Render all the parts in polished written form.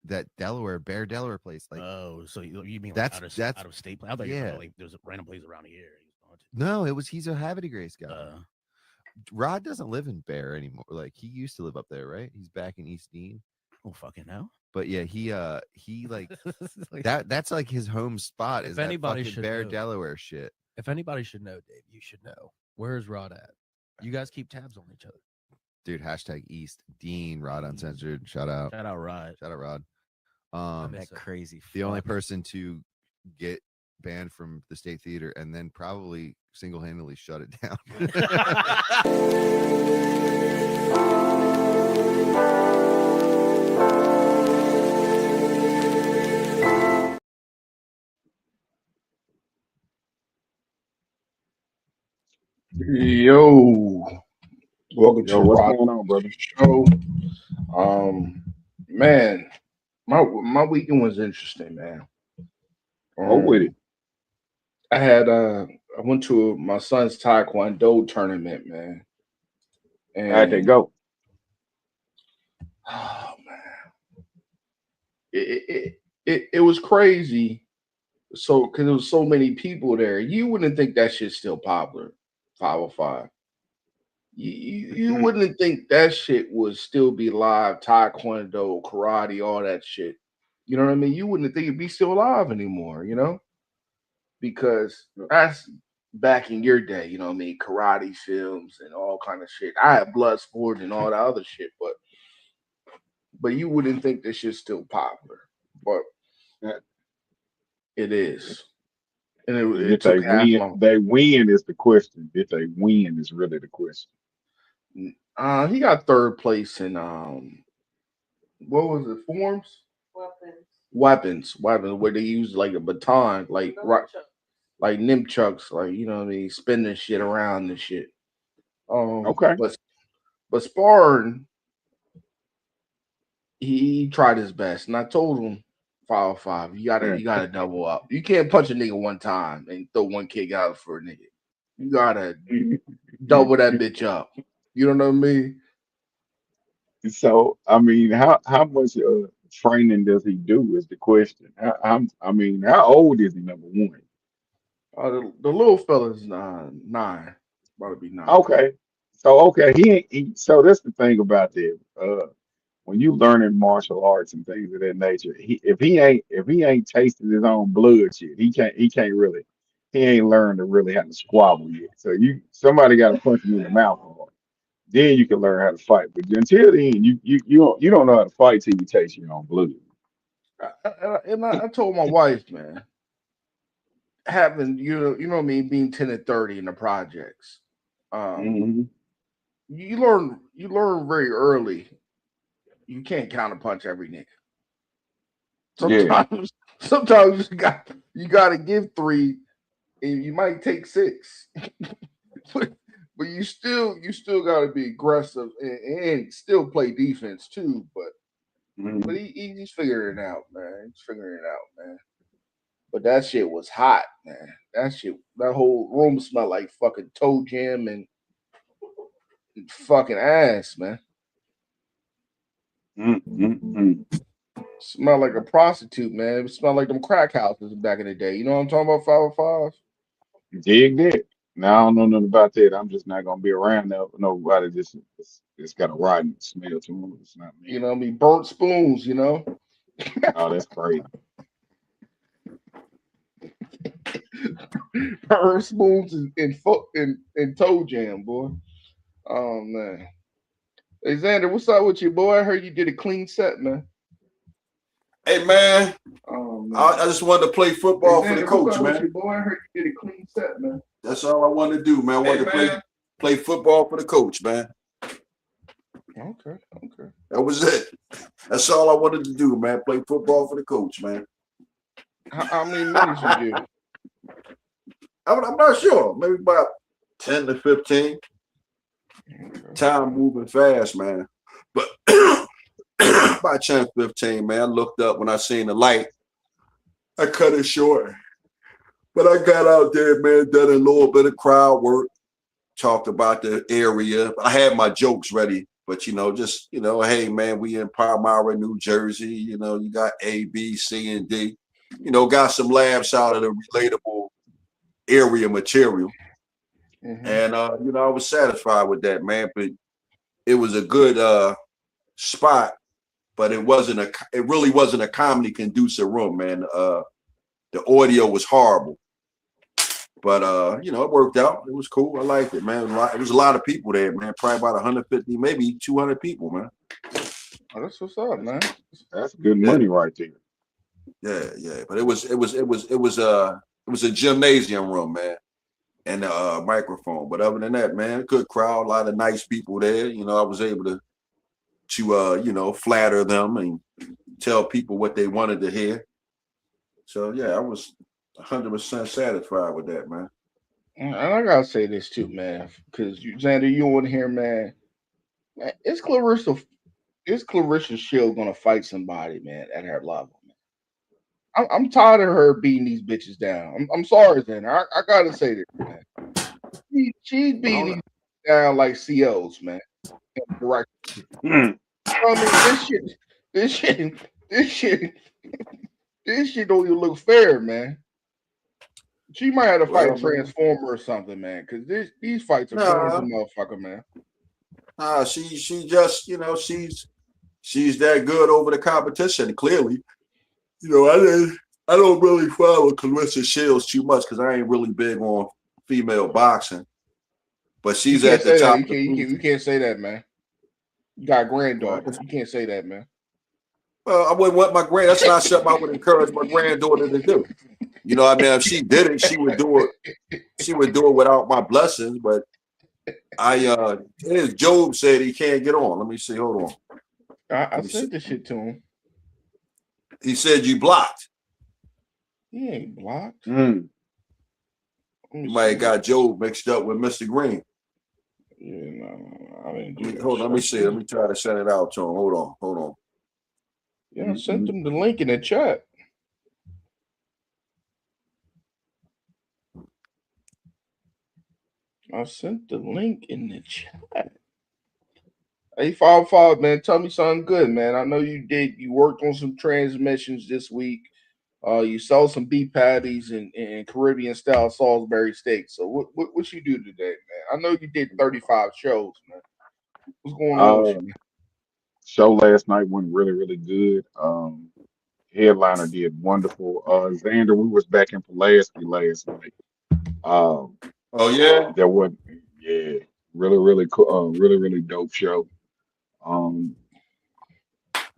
that Bear Delaware place. Like, oh, so you mean like that's out of state? I thought you were like there's a random place around here. No, he's a Havre de Grace guy. Uh, Rod doesn't live in Bear anymore. Like, he used to live up there, right? He's back in East Dean. oh fucking hell! But yeah, he like that's like his home spot. Is that fucking Bear Delaware shit? If anybody should know, Dave, you should know. Where's Rod at? You guys keep tabs on each other, dude. # East Dean Rod Uncensored. Shout out Rod. Shout out Rod. That crazy. The only person to get banned from the State Theater and then probably single-handedly shut it down. Yo, welcome to what's going on, brother? Show. Man, my weekend was interesting, man. With it. I went to my son's Taekwondo tournament, man. And how'd they go? Oh man, it was crazy. So because there was so many people there, you wouldn't think that shit's still popular. 505. You wouldn't think that shit would still be live. Taekwondo, karate, all that shit. You know what I mean? You wouldn't think it'd be still alive anymore, you know? Because that's back in your day, you know what I mean? Karate films and all kind of shit. I had Bloodsport and all that other shit, but you wouldn't think this shit's still popular. But it is. And it took they win is the question. If they win is really the question. He got third place in what was it? Forms? Weapons, where they use like a baton, like nimchucks, like, you know what I mean, spinning shit around and shit. Okay. But sparring, he tried his best, and I told him 505, you gotta double up. You can't punch a nigga one time and throw one kick out for a nigga. You gotta double that bitch up. You know what I mean? So I mean, how much training does he do is the question. I mean, how old is he? Number one. The little fella's 9, about to be 9. Okay, so so that's the thing about that. When you learning martial arts and things of that nature, if he ain't tasted his own blood shit, he ain't learned to really how to squabble yet. So somebody got to punch him in the mouth hard. Then you can learn how to fight. But until then, you don't know how to fight till you taste your own blood. I told my wife, man, having you know what I mean, being 10 and 30 in the projects, you learn very early. You can't counterpunch every nigga. Sometimes you gotta give 3, and you might take 6. But you still gotta be aggressive and still play defense too. But he's figuring it out, man. But that shit was hot, man. That whole room smelled like fucking toe jam and fucking ass, man. Smell like a prostitute, man. It smelled like them crack houses back in the day. You know what I'm talking about? 505. Dig that. Now I don't know nothing about that. I'm just not gonna be around nobody. Just got a rotten smell to them. It's not me. You know what I mean? Burnt spoons. You know. Oh, that's crazy. Burnt spoons and toe jam, boy. Oh man. Hey Xander, what's up with you, boy? I heard you did a clean set, man. Hey man, I just wanted to play football for the coach, what's up man. With you, boy? I heard you did a clean set, man. That's all I wanted to do, man. I wanted to play football for the coach, man. Okay. That was it. That's all I wanted to do, man. Play football for the coach, man. How many minutes you do? I'm not sure. Maybe about 10 to 15. Okay. Time moving fast, man. But by 10, 15, man, I looked up when I seen the light. I cut it short. But I got out there, man, done a little bit of crowd work, talked about the area. I had my jokes ready But just hey man, we in Palmyra, New Jersey. You got A, B, C, and D. Got some labs out of the relatable area material. And I was satisfied with that, man. But it was a good spot, but it really wasn't a comedy conducive room, man. The audio was horrible. But it worked out. It was cool. I liked it, man. It was a lot of people there, man. Probably about 150, maybe 200 people, man. Oh, that's what's up, man. That's good money right there. Yeah. But it was a gymnasium room, man, and a microphone. But other than that, man, good crowd, a lot of nice people there. I was able to flatter them and tell people what they wanted to hear. So yeah, I was 100% satisfied with that, man. And I gotta say this too, man, because Xander, you on here, man. Is Clarissa Shield gonna fight somebody, man, at her level? Man? I'm tired of her beating these bitches down. I'm sorry, Xander. I gotta say this, man. She's beating these down like COs, man. Right. I mean, this shit don't even look fair, man. She might have to fight Transformer or something, man, because these fights are boring as a motherfucker, man. She just, she's that good over the competition. Clearly, I don't really follow Clarissa Shields too much because I ain't really big on female boxing. But she's at the top. You can't say that, man. You got a granddaughter. You can't say that, man. Well, I wouldn't want that's not something I would encourage my granddaughter to do. I mean, if she did it, she would do it without my blessings. But as Job said, he can't get on. Let me see. Hold on. I said this shit to him. He said you blocked. He ain't blocked. You might have got Job mixed up with Mr. Green. Yeah, no, I didn't do that. Hold on, let me see. Let me try to send it out to him. Hold on. Yeah, I sent him the link in the chat. I sent the link in the chat. 855, man, tell me something good, man. I know you did. You worked on some transmissions this week. You sold some beef patties and Caribbean style Salisbury steak. So what you do today, man? I know you did 35 shows, man. What's going on with you, man? Show last night went really, really good. Headliner did wonderful. Xander, we was back in Pulaski last night. Oh yeah, there was really, really cool, really, really dope show.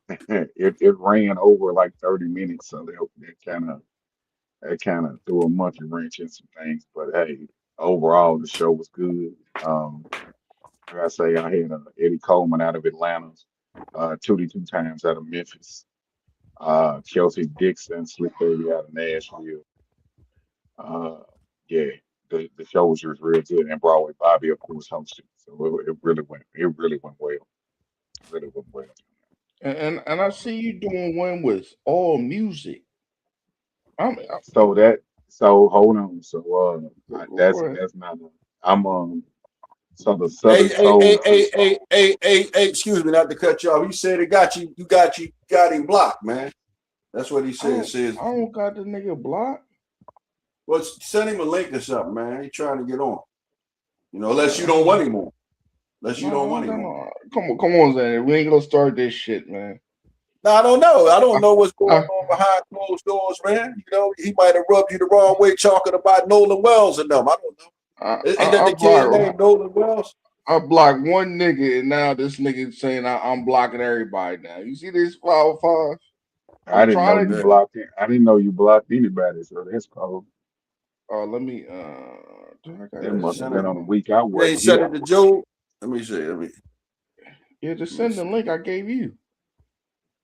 It ran over like 30 minutes, so that kind of threw a monkey wrench in some things. But hey, overall the show was good. Like I say, I had Eddie Coleman out of Atlanta, 2 times out of Memphis, Kelsey Dixon, Slick Baby out of Nashville. Yeah, the show was just real good, and Broadway Bobby, of course, hosted. So it really went well. Really went well. And I see you doing one with all music. So hold on. So that's not. I'm So the Southern Soul. Hey, excuse me, not to cut you off. He said it got him blocked, man. That's what he said. I don't got the nigga blocked. Well, send him a link or something, man. He trying to get on. Unless you don't want him on. Come on, Xander. We ain't gonna start this shit, man. No, I don't know. I don't know what's going on behind closed doors, man. He might have rubbed you the wrong way talking about Nolan Wells and them. I don't know. Ain't that the kid named Nolan Wells? I blocked one nigga, and now this nigga saying I'm blocking everybody now. You see this 505? I didn't know you blocked it. I didn't know you blocked anybody, so that's cold. Let me that must have been on the week I worked. They sent it to Joe. Let me see. Yeah, just send the link I gave you.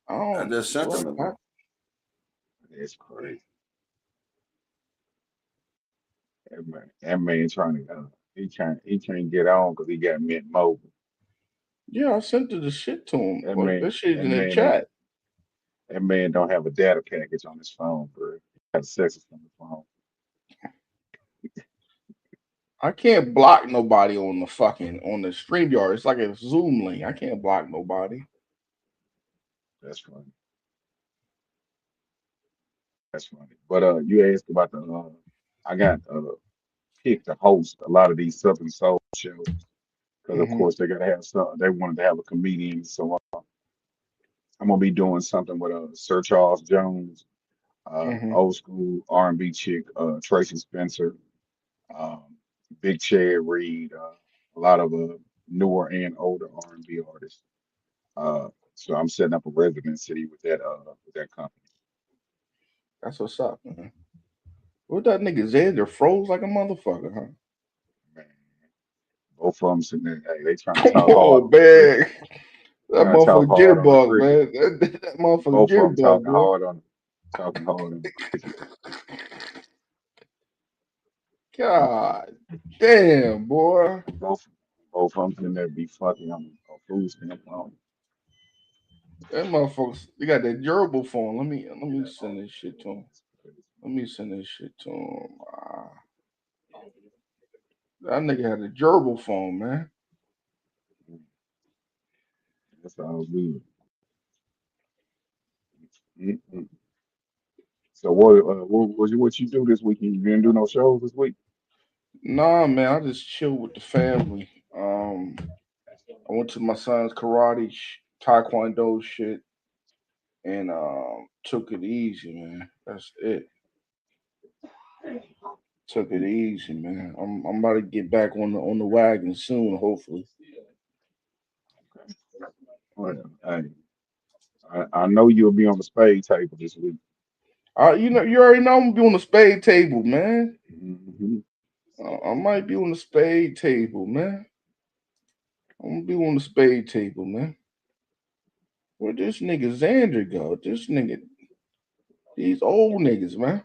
I just sent them. That's crazy. That man trying to he can't get on because he got Mint Mobile. Yeah, I sent the shit to him. That shit in the chat. That man don't have a data package on his phone, bro. He has sex on the phone. I can't block nobody on the StreamYard. It's like a Zoom link. I can't block nobody. That's funny. That's funny. But you asked about the I got picked to host a lot of these Southern Soul shows because of course they gotta have some. They wanted to have a comedian, so I'm gonna be doing something with Sir Charles Jones, old school R&B chick, Tracy Spencer, um, Big Chad Reed, a lot of newer and older R&B artists. So I'm setting up a residency with that company. That's what's up, man. What that nigga Xander froze like a motherfucker, huh? Man, both of them sitting there, hey, they trying to talk Oh hard. man, that Trying to talk motherfucker hard on the jitterbug, cricket. man. That motherfucker Both of them jitterbug, boy. talking hard on the cricket. God damn, boy. Both of them sitting there be fucking on food stamp. That motherfucker, they got that gerbil phone. Let me send this shit to him. Let me send this shit to him. That nigga had a gerbil phone, man. That's all good. Mm-mm. So what you do this weekend? You didn't do no shows this week? Nah, man, I just chill with the family. I went to my son's karate, taekwondo shit, and took it easy, man. That's it. Took it easy, man. I'm about to get back on the wagon soon, hopefully. Well, hey, I know you'll be on the spade table this week. You already know I'm gonna be on the spade table, man. Mm-hmm. I might be on the spade table, man. I'm gonna be on the spade table, man. Where this nigga Xander go? This nigga, these old niggas, man.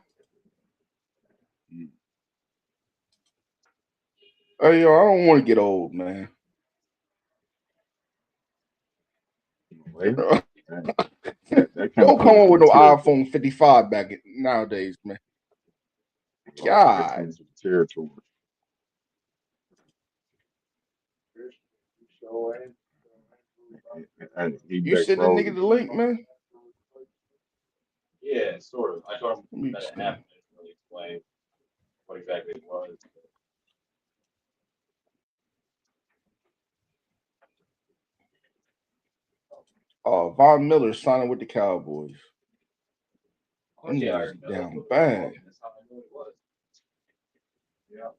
Hey, yo, I don't want to get old, man. Well, that kind Don't of come comes on with with the no territory. iPhone 55 nowadays, man. That God. comes with the territory. And he You back send the nigga frozen. the link, man? Yeah, sort of. I told him Let me that it see. happened. I didn't really explain what exactly it was. Von Miller signing with the Cowboys. Them Yeah, I niggas heard that. down bad. That's how I knew it was. Yeah.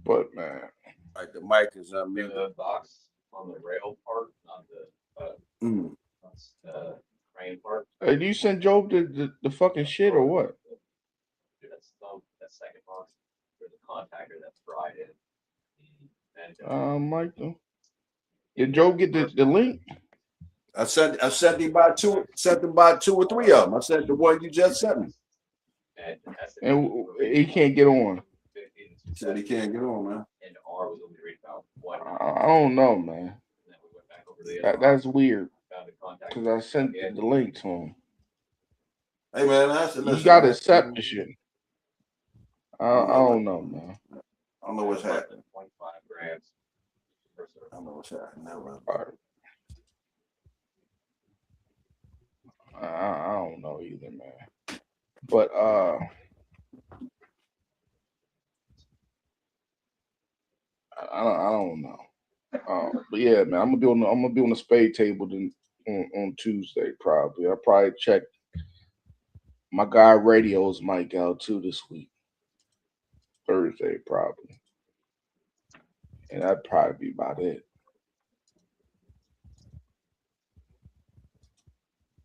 But man, Like the mic is unmuted. The box on the rail part, not the crane part. hey, do you send Job the fucking shit or what? Dude, that's that second box. There's a contactor that's fried in. Michael. Did Joe get the link? I sent him by two or three of them. I sent the one you just sent me. And he can't get on. He said he can't get on, man. And R was only read about one. I don't know, man. That's weird. Because I sent the link to him. Hey, man, I said, You gotta accept the shit. I don't know, man. I don't know what's happening. 25 grams. I don't know what's happening. All right. I don't know either, man. But I don't know. But yeah, man, I'm gonna be on the spade table then on Tuesday probably. I'll probably check my guy Radio's mic out too this week. Thursday probably. And that'd probably be about it.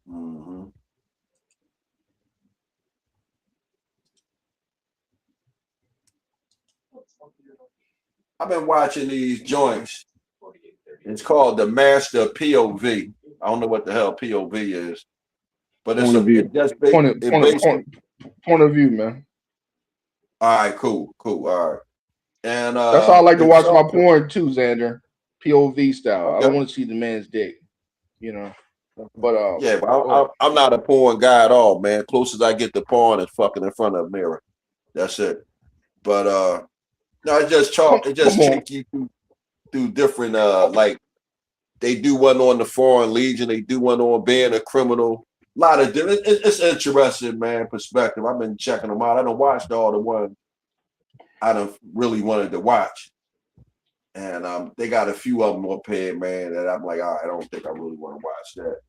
Mm-hmm. I've been watching these joints. It's called the Master POV. I don't know what the hell POV is, but it's point of view, man. All right, cool. All right, and that's how I like to watch my porn too, Xander. POV style. Okay. I don't want to see the man's dick, you know. But yeah, but I'm not a porn guy at all, man. Closest I get to porn is fucking in front of a mirror. That's it. But no, it just take you through different like they do one on the Foreign Legion, they do one on being a criminal. A lot of different. It's interesting, man. Perspective. I've been checking them out. I don't watched all the ones I don't really wanted to watch, and they got a few of them up here, man. That I'm like, I don't think I really want to watch that.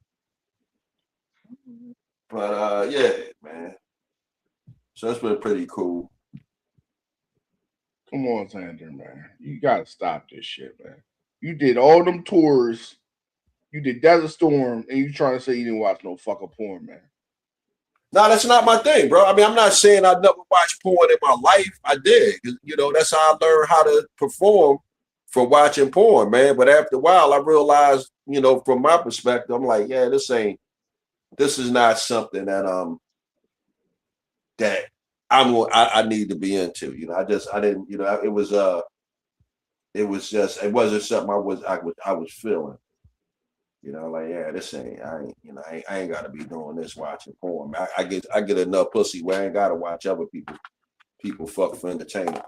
But yeah, man. So that's been pretty cool. Come on, Xander, man. You gotta stop this shit, man. You did all them tours. You did Desert Storm, and you trying to say you didn't watch no fucking porn, man. No, that's not my thing, bro. I mean, I'm not saying I never watched porn in my life. I did. You know, that's how I learned how to perform from watching porn, man. But after a while, I realized, you know, from my perspective, I'm like, yeah, this is not something that that I need to be into. You know, I didn't, you know, it wasn't something I was feeling. You know, like, yeah, I ain't gotta be doing this watching porn. I get enough pussy where I ain't gotta watch other people fuck for entertainment.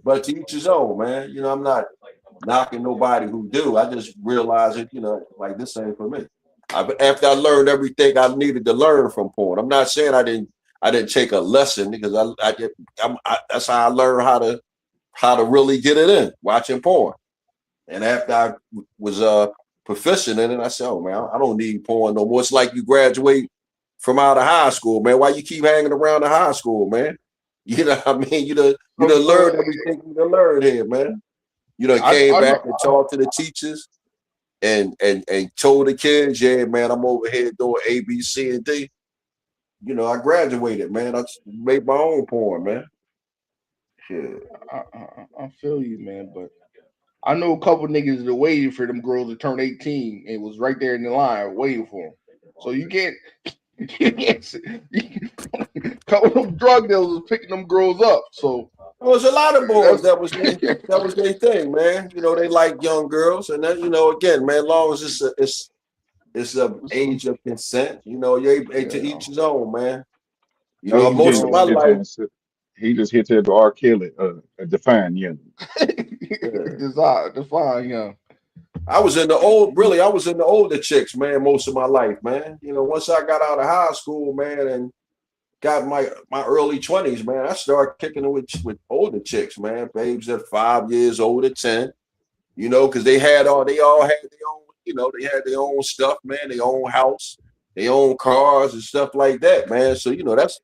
But to each his own, man. You know, I'm not knocking nobody who do. I just realize it, you know, like this ain't for me. After I learned everything I needed to learn from porn. I'm not saying I didn't take a lesson because that's how I learned how to really get it in, watching porn. And after I was proficient in it, I said, "Oh man, I don't need porn no more." It's like you graduate from out of high school, man. Why you keep hanging around the high school, man? You know what I mean? You done learned everything you done learned here, man. You done came back and talked to the teachers and told the kids, "Yeah, man, I'm over here doing A, B, C, and D." You know, I graduated, man. I made my own porn, man. Shit. I feel you, man, but I know a couple niggas that waited for them girls to turn 18 and was right there in the line waiting for them. So you can't couple of them drug dealers was picking them girls up. So there was a lot of boys that was their thing, man. You know, they like young girls, and then, you know, again, man, as long as it's a age of consent, you know, to each his own, man. You know, most of my life. He just hit that R. Kelly, define young. Define young. I was in the older chicks, man, most of my life, man. You know, once I got out of high school, man, and got my early 20s, man, I started kicking it with older chicks, man, babes that 5 years older, 10, you know, because they all had their own, you know, they had their own stuff, man, their own house, their own cars and stuff like that, man. So, you know, that's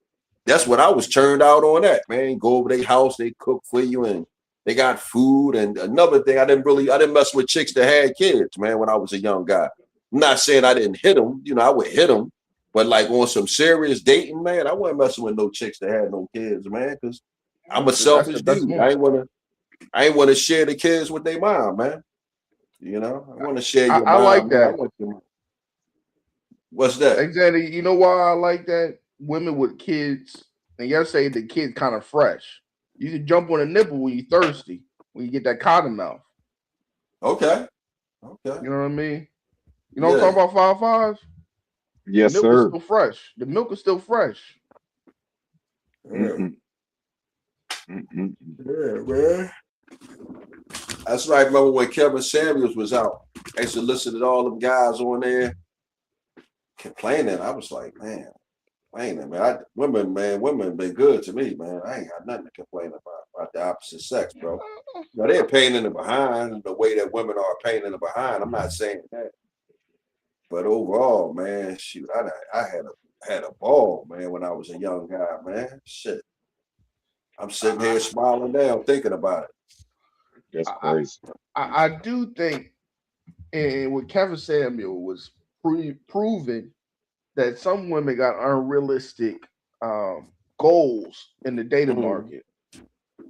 what I was turned out on that, man. Go over their house, they cook for you, and they got food. And another thing, I didn't mess with chicks that had kids, man, when I was a young guy. I'm not saying I didn't hit them, you know, I would hit them, but like on some serious dating, man, I wasn't messing with no chicks that had no kids, man, because I'm a selfish dude. I ain't want to share the kids with their mom, man. You know, I want to share your mom. I like that. What's that? Exactly. You know why I like that? Women with kids, and you say the kid kind of fresh. You can jump on a nipple when you're thirsty, when you get that cotton mouth. Okay. You know what I mean? You know what I'm talking about, 5'5"? Yes, the milk sir. Is still fresh. The milk is still fresh. Yeah, man. That's right. I remember when Kevin Samuels was out. I used to listen to all them guys on there complaining. I was like, man, women been good to me, man. I ain't got nothing to complain about the opposite sex, bro. You know, they're a pain in the behind, the way that women are a pain in the behind. I'm not saying that. But overall, man, shoot, I had a ball, man, when I was a young guy, man. Shit. I'm sitting here smiling down, thinking about it. That's crazy. I do think, and what Kevin Samuel was proving that some women got unrealistic goals in the dating market.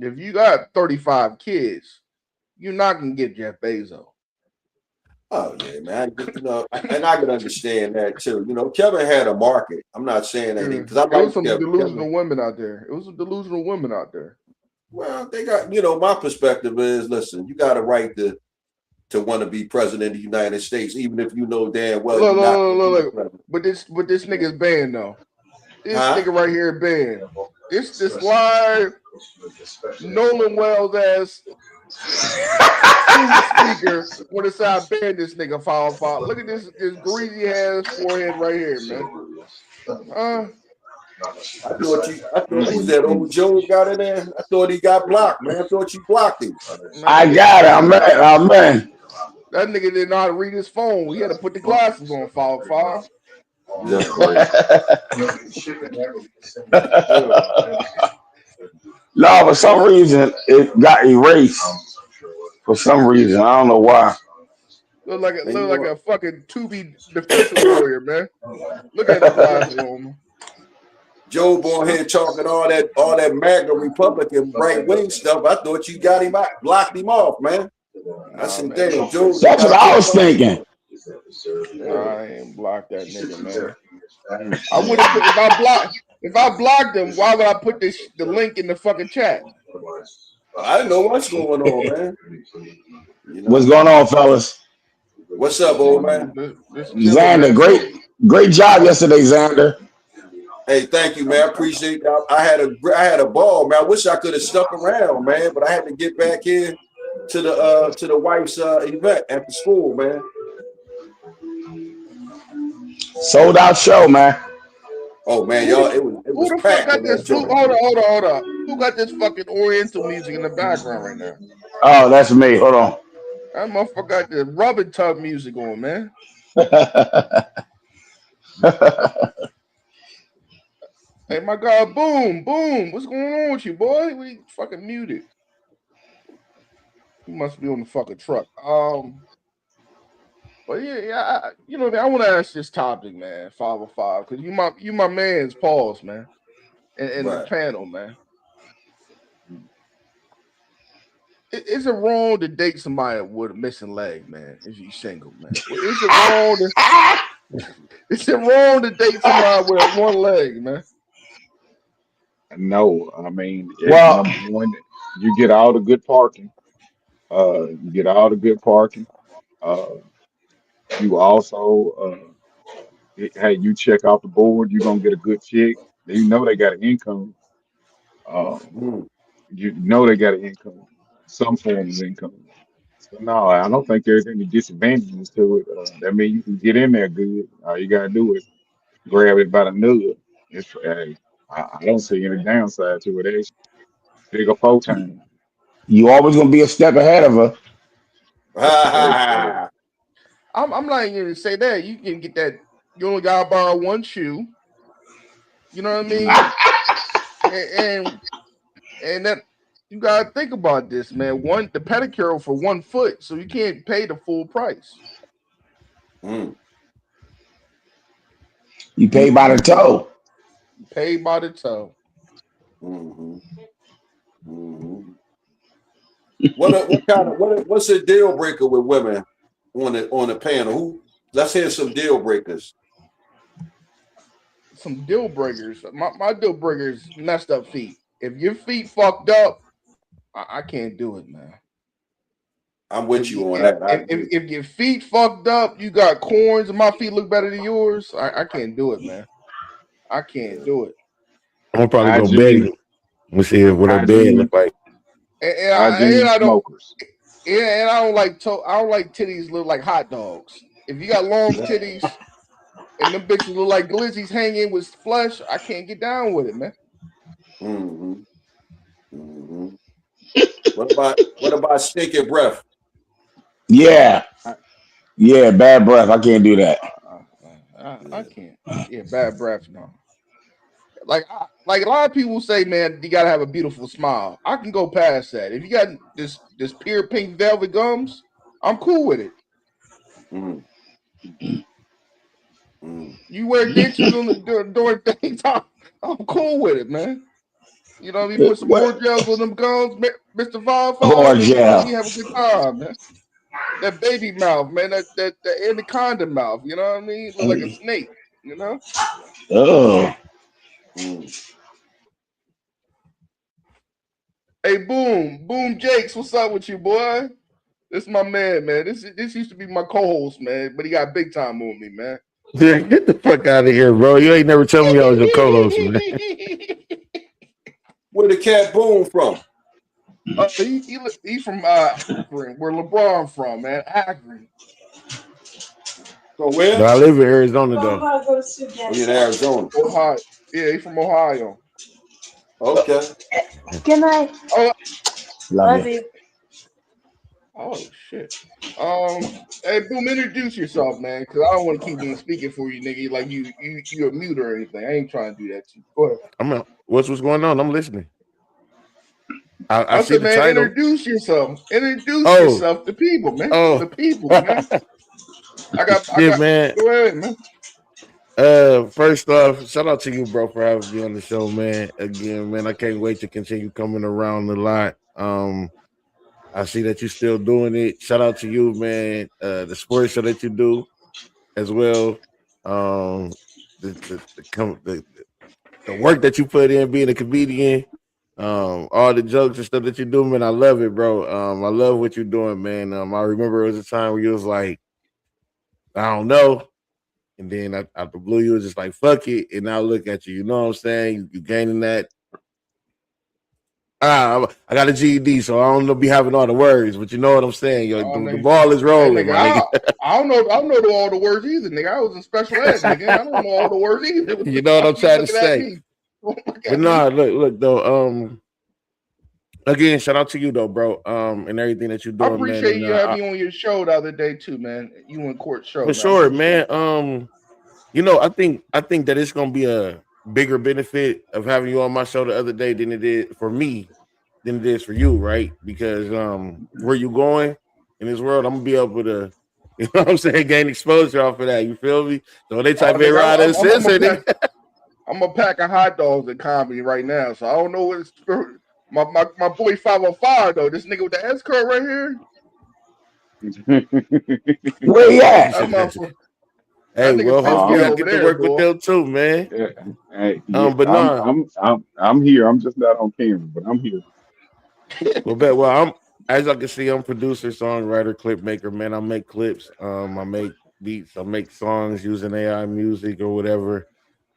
If you got 35 kids, you're not gonna get Jeff Bezos. Oh yeah, man. You know, and I can understand that too. You know, Kevin had a market. I'm not saying that because I like some delusional women out there. It was some delusional women out there. Well, they got, you know, my perspective is, listen, you got a right to to want to be president of the United States, even if you know damn well look, you're not. look. But this nigga's banned though. This nigga right here banned. This live Nolan Wells ass speaker want to say I banned this nigga 505. Look at this greasy ass forehead right here, man. I thought who's that old Joe got in there? I thought he got blocked, man. I thought you blocked him. Man, I got it. I'm man. That nigga didn't know how to read his phone. We had to put the glasses on 505. No, for some reason it got erased. For some reason, I don't know why. Look like a fucking Tubi defensive lawyer, man. Look at the glasses on him. Joe on here talking all that MAGA Republican right wing stuff. I thought you got him out, blocked him off, man. I said, damn, Joe. That's what I was thinking. I ain't blocked that nigga, man. I would have if I blocked him. Why would I put the link in the fucking chat? I didn't know what's going on, man. You know, what's going on, fellas? What's up, old man? Xander, great job yesterday, Xander. Hey, thank you, man. I appreciate that. I had a ball, man. I wish I could have stuck around, man, but I had to get back in to the wife's event after school, man. Sold out show, man. Oh man, y'all, it was packed. Hold on. Who got this fucking Oriental music in the background right now? Oh, that's me. Hold on. That motherfucker got the rubbing tub music on, man. Hey, my God, boom. What's going on with you, boy? We fucking muted. You must be on the fucking truck. But yeah, you know, I want to ask this topic, man, 505, because you my man's pause, man, and right. The panel, man. Is it wrong to date somebody with a missing leg, man? If you single, man, is it wrong to date somebody with one leg, man? No, I mean, well, number one, you get all the good parking. You also, hey, you check out the board, you're gonna get a good chick. You know they got an income. You know they got an income, some form of income. So no, I don't think there's any disadvantages to it. That means you can get in there good. All you gotta do is grab it by the nub. I don't see any downside to it. It's bigger 4 times. You always gonna be a step ahead of her. I'm not even gonna say that. You can get that. You only gotta borrow one shoe. You know what I mean? and that you gotta think about this, man. The pedicure for 1 foot, so you can't pay the full price. You pay by the toe. What's a deal breaker with women on the panel? Let's hear some deal breakers. Some deal breakers. My deal breakers messed up feet. If your feet fucked up, I can't do it, man. I'm with you on that. If your feet fucked up, you got corns, and my feet look better than yours, I can't do it, man. I can't do it. I'm probably gonna bet. We'll see what her bed look like. And I don't like titties look like hot dogs. If you got long titties and them bitches look like glizzies hanging with flesh, I can't get down with it, man. What about stinking breath? Yeah, bad breath. I can't do that. I can't. Yeah, bad breath. No. Like a lot of people say, man, you gotta have a beautiful smile. I can go past that. If you got this pure pink velvet gums, I'm cool with it. You wear dentures during daytime, I'm cool with it, man. You know, you put some more gels on them gums, Mr. 5-5, you have a good time, man. That baby mouth, man, that anaconda mouth, you know what I mean? Look like a snake, you know? Oh. Hey, Boom Jakes, what's up with you, boy? This is my man, man. This used to be my co-host, man, but he got big time on me, man. Yeah, get the fuck out of here, bro. You ain't never tell me I was your co-host, man. Where the cat Boone from? He from Akron, where LeBron from, man. Akron. So where? No, I live in Arizona, though. We in Arizona. Ohio. Yeah, he's from Ohio. Okay. Good night. Love you. Oh shit. Hey, Boom, introduce yourself, man, because I don't want to keep on speaking for you, nigga. Like you're a mute or anything. I ain't trying to do that to you. Go ahead. What's going on? I'm listening. I see said, the man, title. introduce yourself. Introduce yourself to people, man. The people, man. Man. Go ahead, man. First off, shout out to you, bro, for having me on the show, man. Again, man, I can't wait to continue coming around a lot. I see that you're still doing it. Shout out to you, man. The sports show that you do as well. The work that you put in being a comedian. All the jokes and stuff that you do, man. I love it, bro. I love what you're doing, man. I remember it was a time where you was like, I don't know. And then out the blue, you was just like, fuck it. And now look at you. You know what I'm saying? You gaining that. I got a GED, so I don't know be having all the words, but you know what I'm saying. The ball is rolling, hey, nigga, I don't know all the words either, nigga. I was in special ed, nigga. I don't know all the words either. You know what I'm trying to say. But nah, look though. Again, shout out to you though, bro. And everything that you're doing. I appreciate you having me on your show the other day too, man. You and Court show. For sure, man. You know, I think that it's gonna be a bigger benefit of having you on my show the other day than it is for me, than it is for you, right? Because where you going in this world, I'm gonna be able to, you know what I'm saying, gain exposure off of that. You feel me? So they type in right and censored. I'm a pack of hot dogs in comedy right now, so I don't know what it's my boy 505 though. This nigga with the S curve right here. Where he at? Hey, well, hopefully I get to work with them too, man. Yeah. Hey, but I'm here. I'm just not on camera, but I'm here. I'm as I can see, I'm producer, songwriter, clip maker, man. I make clips, I make beats, I make songs using AI music or whatever.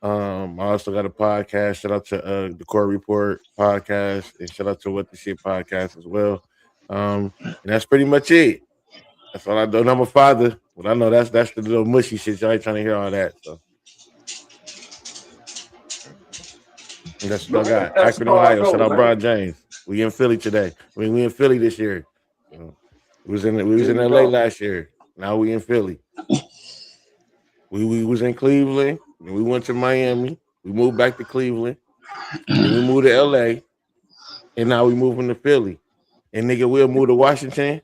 I also got a podcast. Shout out to the Core Report podcast, and shout out to What the Shit podcast as well. And that's pretty much it. That's all I do. I'm a father, but I know that's the little mushy shit. Y'all ain't trying to hear all that. So and that's what I got. Akron, Ohio. Shout out Brian James. We in Philly today. We in Philly this year. We was in LA last year. Now we in Philly. We was in Cleveland. And we went to Miami. We moved back to Cleveland. Then we moved to LA. And now we moving to Philly. And nigga, we'll move to Washington.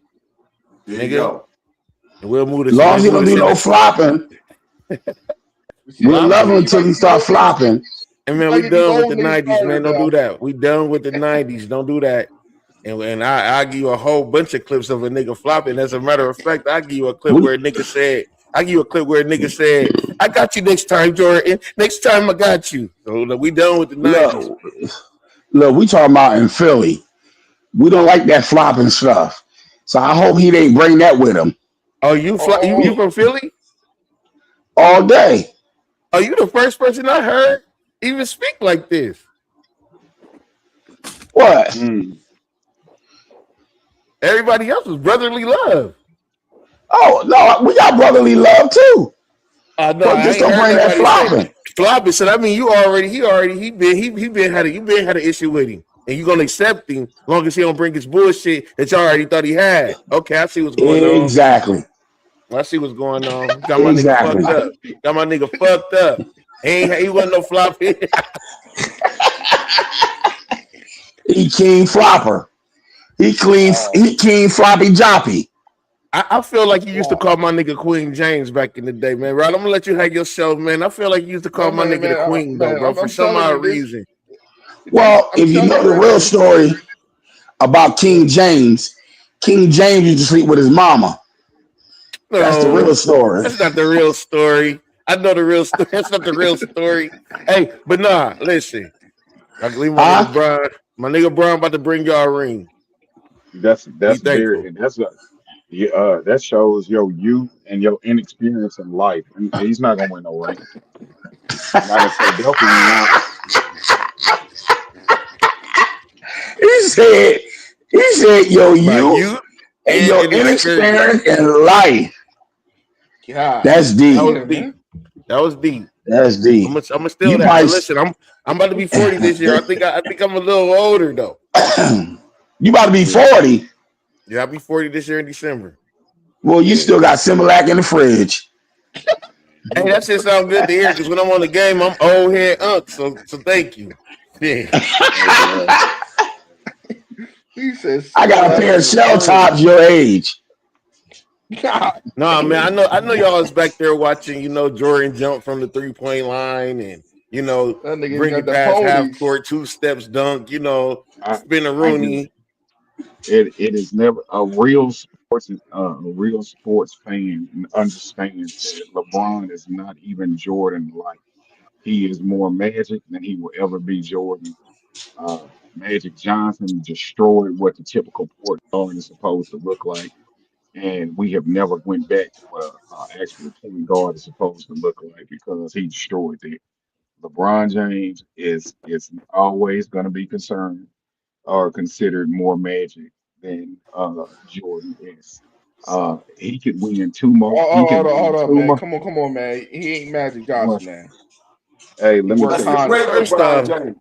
Nigga. And we'll move to as long as you don't do no flopping. We'll love him until he start flopping. And man, we done with the 90s, man. Don't do that. We done with the 90s. Don't do that. And I give you a whole bunch of clips of a nigga flopping. As a matter of fact, I give you a clip where a nigga said, I got you next time, Jordan. Next time I got you. So we done with the 90s. Look, we talking about in Philly. We don't like that flopping stuff. So I hope he didn't bring that with him. Oh, you from Philly? All day. Are you the first person I heard even speak like this? What? Everybody else was brotherly love. Oh no, we got brotherly love too. No, just don't bring that flopping. Flopping. So that mean you been had an issue with him, and you gonna accept him as long as he don't bring his bullshit that y'all already thought he had. Okay, I see what's going on. Exactly. I see what's going on. Got my nigga fucked up. Got my nigga fucked up. He wasn't no floppy. He king flopper. He king floppy joppy. I feel like you used to call my nigga Queen James back in the day, man. Right? I'm gonna let you have your show, man. I feel like you used to call my nigga the Queen, though, bro, for some odd reason. Well, if you know the real story about King James used to sleep with his mama. No, that's the real story. That's not the real story. I know the real story. That's not the real story. Hey, but nah, listen. I believe my nigga Brian about to bring y'all a ring. That's very Yeah, that shows your youth and your inexperience in life. And he's not gonna win no ring. Not in Philadelphia. He won't. He said, your My youth youth and and your inexperience. inexperience in life. God That's That deep. was damn, deep. man. That was deep. That's I'm deep. gonna, I'm gonna steal You that. But probably listen, I'm about to be 40 this year. I think I'm a little older though. you about to be Yeah. 40. Yeah, I'll be 40 this year in December. Well, you Yeah. still got Similac in the fridge. Hey, that shit sound good to hear because when I'm on the game, I'm old head unk. So thank you. Yeah. Hey, bro. He said I got a Similac pair in of the shell tops fridge. your age. God No, man, damn. I know y'all is back there watching, Jordan jump from the 3-point line and, That nigga bring got it the past half ponies. court, 2 steps dunk, spin a I just Rooney. it is never a real sports fan understands that LeBron is not even Jordan like. He is more Magic than he will ever be Jordan. Magic Johnson destroyed what the typical point guard is supposed to look like, and we have never went back to what a actual point guard is supposed to look like because he destroyed it. LeBron James is always going to be concerned or considered more Magic than Jordan is. He could win two more. Oh, He oh, can hold win on, two man. more. Come on, man. He ain't Magic What? Johnson, man. Hey, He let me wear tell That's you the condoms, something. great man. First LeBron off, James.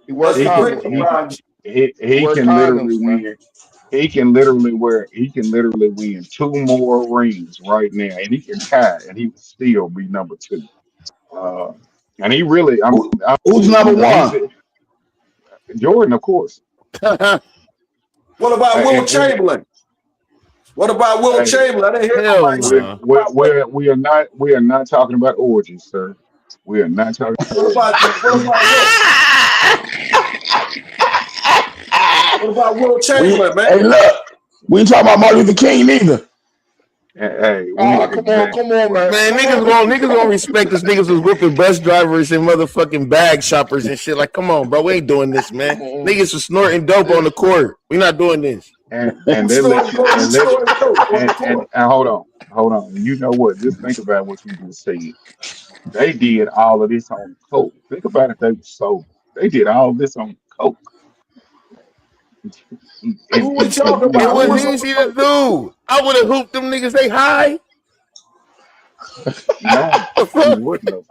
He wear That's He the can great condoms, man. LeBron James. He he wear can literally condoms, man. win. He can literally win two more rings right now, and he can tie, and he would still be number two. Uh, and he really, I'm Who's serious. number He's one? Jordan, of course. What about Will And Chamberlain? What about Will hey, Chamberlain? I didn't hear hell nobody say we're, no. nothing we're, about Will. we're, we are not talking about orgies, sir. We are not talking about What orgies. about Will? What about Will We Chamberlain, man? hey look, we ain't talking about Martin Luther King neither. Hey, we Oh, exactly. come on, man. Man, Come niggas gonna on. respect us. Niggas was whipping bus drivers and motherfucking bag shoppers and shit. Like, come on, bro. We ain't doing this, man. Come on. Niggas was snorting dope on the court. We not doing this. And Who's they let snorting you coke? and Who's let you snorting dope on the court? and hold on. And you know what? Just think about what you just said. They did all of this on coke. Think about if they were sober. They did all this on coke. Who we And talking we It about? Who was was agree. on the easy to court? do. I would have hooped them niggas. They high. No, The you fuck? wouldn't have.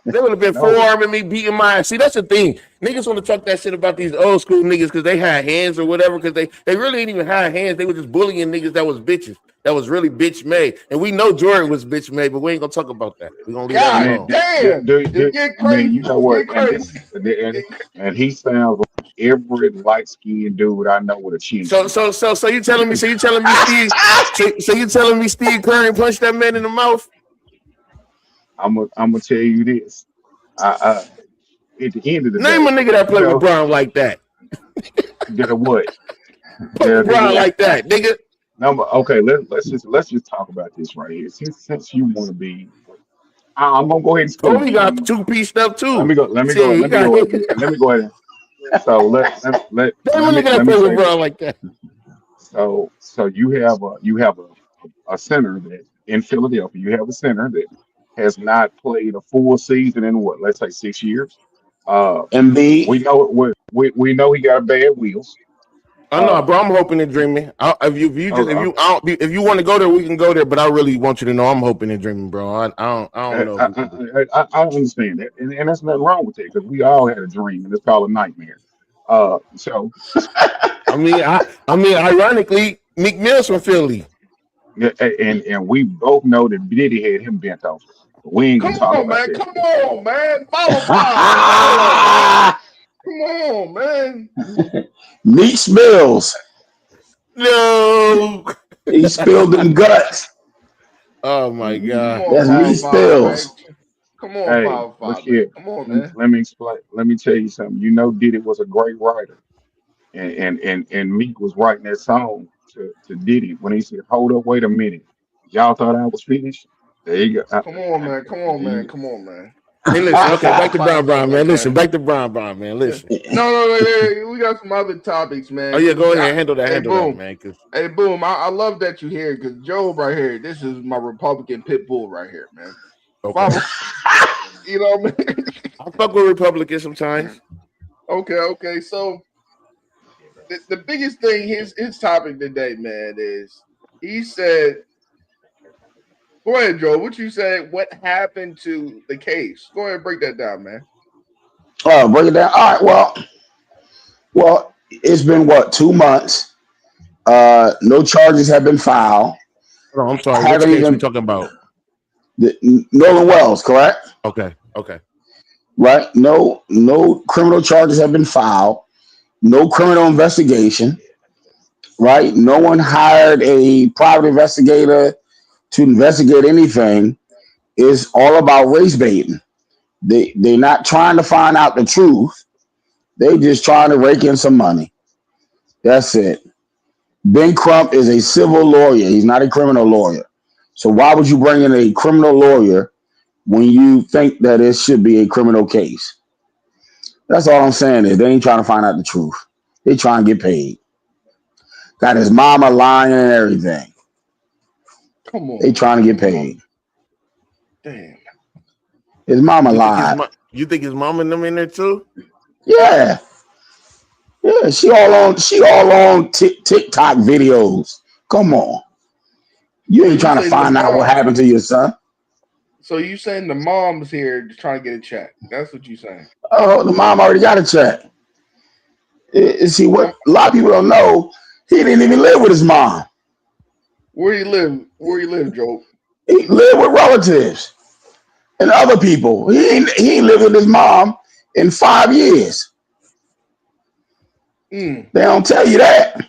They would have been No. forearming me, beating my ass. See, that's the thing. Niggas want to talk that shit about these old school niggas because they had hands or whatever. Because they really didn't even have hands. They were just bullying niggas that was bitches. That was really bitch made. And we know Jordan was bitch made, but we ain't gonna talk about that. We gonna leave that God Man, alone. damn. It's getting man, crazy. you know It's what? getting crazy. And he sounds like every light skinned dude I know with a chin So chin. so so so you telling me? So you telling me Steve Curry punched that man in the mouth? I'm gonna tell you this. I at the end of the Name a day, nigga that you play with know, Brown like that. did a what? Play with Did Brown what? like that, nigga. Number okay, let's just talk about this right here. Since you want to be I'm gonna go ahead and school Kobe you. got 2 piece stuff Let too. me go, let me go, Shit, he let me got go, name let me go ahead. So a nigga let that me play with say Brown this. like that. So you have a center that in Philadelphia, you have a center that has not played a full season in what, let's say 6 years. Uh, MB. we know we know he got bad wheels. I know, Uh, bro. I'm hoping and dreaming. uh, If you want to go there, we can go there. But I really want you to know I'm hoping and dreaming, bro. I don't know if we can do. I understand that, and there's nothing wrong with it because we all had a dream, and it's called a nightmare. So Ironically, Meek Mill's from Philly. yeah, and we both know that Diddy had him bent over. But we ain't Come gonna talk on, about man. that. Come on, man. Follow Bob, man. Hold on, man. Come on, man. Meat spills. No. He spilled them guts. Oh my Come god. on, That's Power meat Hey, Five, man. spills. Come on, hey, Power look Five, man. here. Come on, Let me, man. let me explain. Let me tell you something. You know, Diddy was a great writer, and Meek was writing that song to Diddy when he said, "Hold up, wait a minute, y'all thought I was finished." There you go. Come on, man. Come on, man. You- Come on, man. Hey, listen. Okay, back to Brown, man. Listen, back to Brown, man. Listen. No, we got some other topics, man. Oh yeah, go ahead, handle that, man. Hey, boom! I love that you here because Joe right here. This is my Republican pit bull right here, man. Okay. You know what I mean? I fuck with Republicans sometimes. Okay. So the biggest thing, his topic today, man, is he said. Go ahead, Joe. What you said? What happened to the case? Go ahead, and break that down, man. Oh, break it down. All right. Well, it's been 2 months. No charges have been filed. Oh, I'm sorry. Which case we talking about? Nolan Wells, correct? Okay. Right. No criminal charges have been filed. No criminal investigation. Right. No one hired a private investigator to investigate anything. It's all about race baiting. They're not trying to find out the truth. They just trying to rake in some money. That's it. Ben Crump is a civil lawyer. He's not a criminal lawyer. So why would you bring in a criminal lawyer when you think that it should be a criminal case? That's all I'm saying is they ain't trying to find out the truth. They trying to get paid. Got his mama lying and everything. Come on. They trying to get paid. Damn. His mama lied. You think his mama and them in there too? Yeah. Yeah, she all on TikTok videos. Come on. You ain't trying to find out what happened to your son. So you saying the mom's here to try to get a check? That's what you saying? Oh, the mom already got a check. See, what a lot of people don't know, he didn't even live with his mom. Where you live, Joe? He lived with relatives and other people. He ain't lived with his mom in 5 years. They don't tell you that.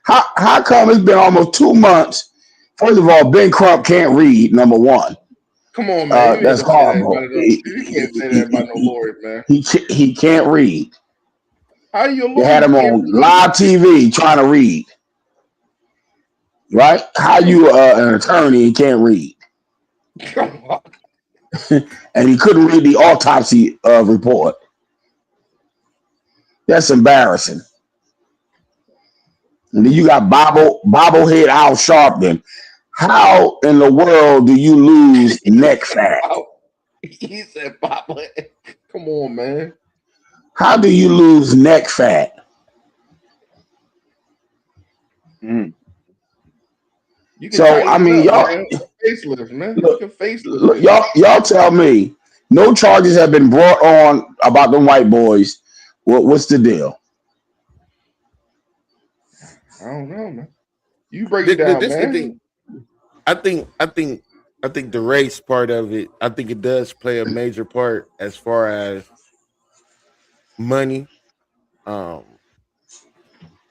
How come it's been almost 2 months? First of all, Ben Crump can't read, number one. Come on, man. That's horrible. You can't say that about no lawyer, man. He can't read. How you a lawyer? They had him on live TV trying to read. Right? How you an attorney and can't read? And he couldn't read the autopsy report. That's embarrassing. And then you got bobblehead Al Sharpton. How in the world do you lose neck fat? He said bobblehead. Come on, man. How do you lose neck fat? So I mean, y'all facelift, man. Look, y'all tell me. No charges have been brought on about them white boys. What's the deal? I don't know, man. You break it down, man. I think the race part of it, I think it does play a major part as far as money,